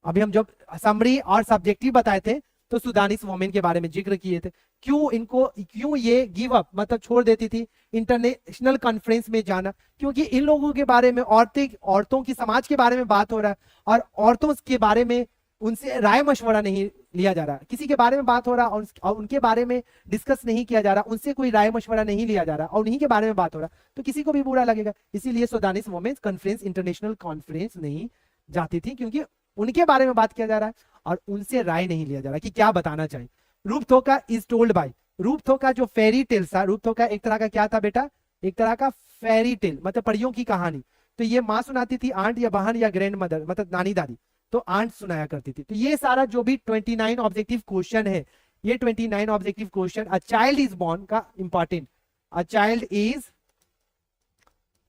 अभी हम जब समरी और सब्जेक्टिव बताए थे तो सुदानिस वुमेन के बारे में जिक्र किए थे। क्यों ये गिव अप, मतलब छोड़ देती थी इंटरनेशनल कॉन्फ्रेंस में जाना, क्योंकि इन लोगों के बारे में, औरतों की समाज के बारे में बात हो रहा है और औरतों के बारे में उनसे राय मशवरा नहीं लिया जा रहा, किसी के बारे में बात हो रहा और उनके बारे में डिस्कस नहीं किया जा रहा, उनसे कोई राय मशवरा नहीं लिया जा रहा और उन्हीं के बारे में बात हो रहा, तो किसी को भी बुरा लगेगा। इसीलिए सुदानिस वुमेन कॉन्फ्रेंस, इंटरनेशनल कॉन्फ्रेंस नहीं जाती थी, क्योंकि उनके बारे में बात किया जा रहा है और उनसे राय नहीं लिया जा रहा कि क्या बताना चाहिए। रूपथोका इज टोल्ड बाय, रूपथोका जो फेरी टेल था, रूपथोका एक तरह का क्या था बेटा, एक तरह का फेरी टेल, मतलब परियों की कहानी। तो ये माँ सुनाती थी, आंट या बहन या ग्रैंड मदर, मतलब नानी दादी, तो आंट सुनाया करती थी। तो ये सारा जो भी 29 ऑब्जेक्टिव क्वेश्चन है, ये 29 objective question a child is born का important, a child is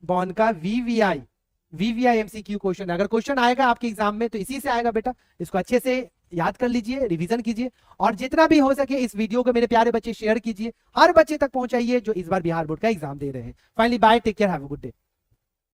born का वीवीआई एमसीक्यू क्वेश्चन। अगर क्वेश्चन आएगा आपके एग्जाम में तो इसी से आएगा बेटा, इसको अच्छे से याद कर लीजिए, रिवीजन कीजिए और जितना भी हो सके इस वीडियो को मेरे प्यारे बच्चे शेयर कीजिए, हर बच्चे तक पहुंचाइए जो इस बार बिहार बोर्ड का एग्जाम दे रहे हैं। Finally bye, take care, have a good day.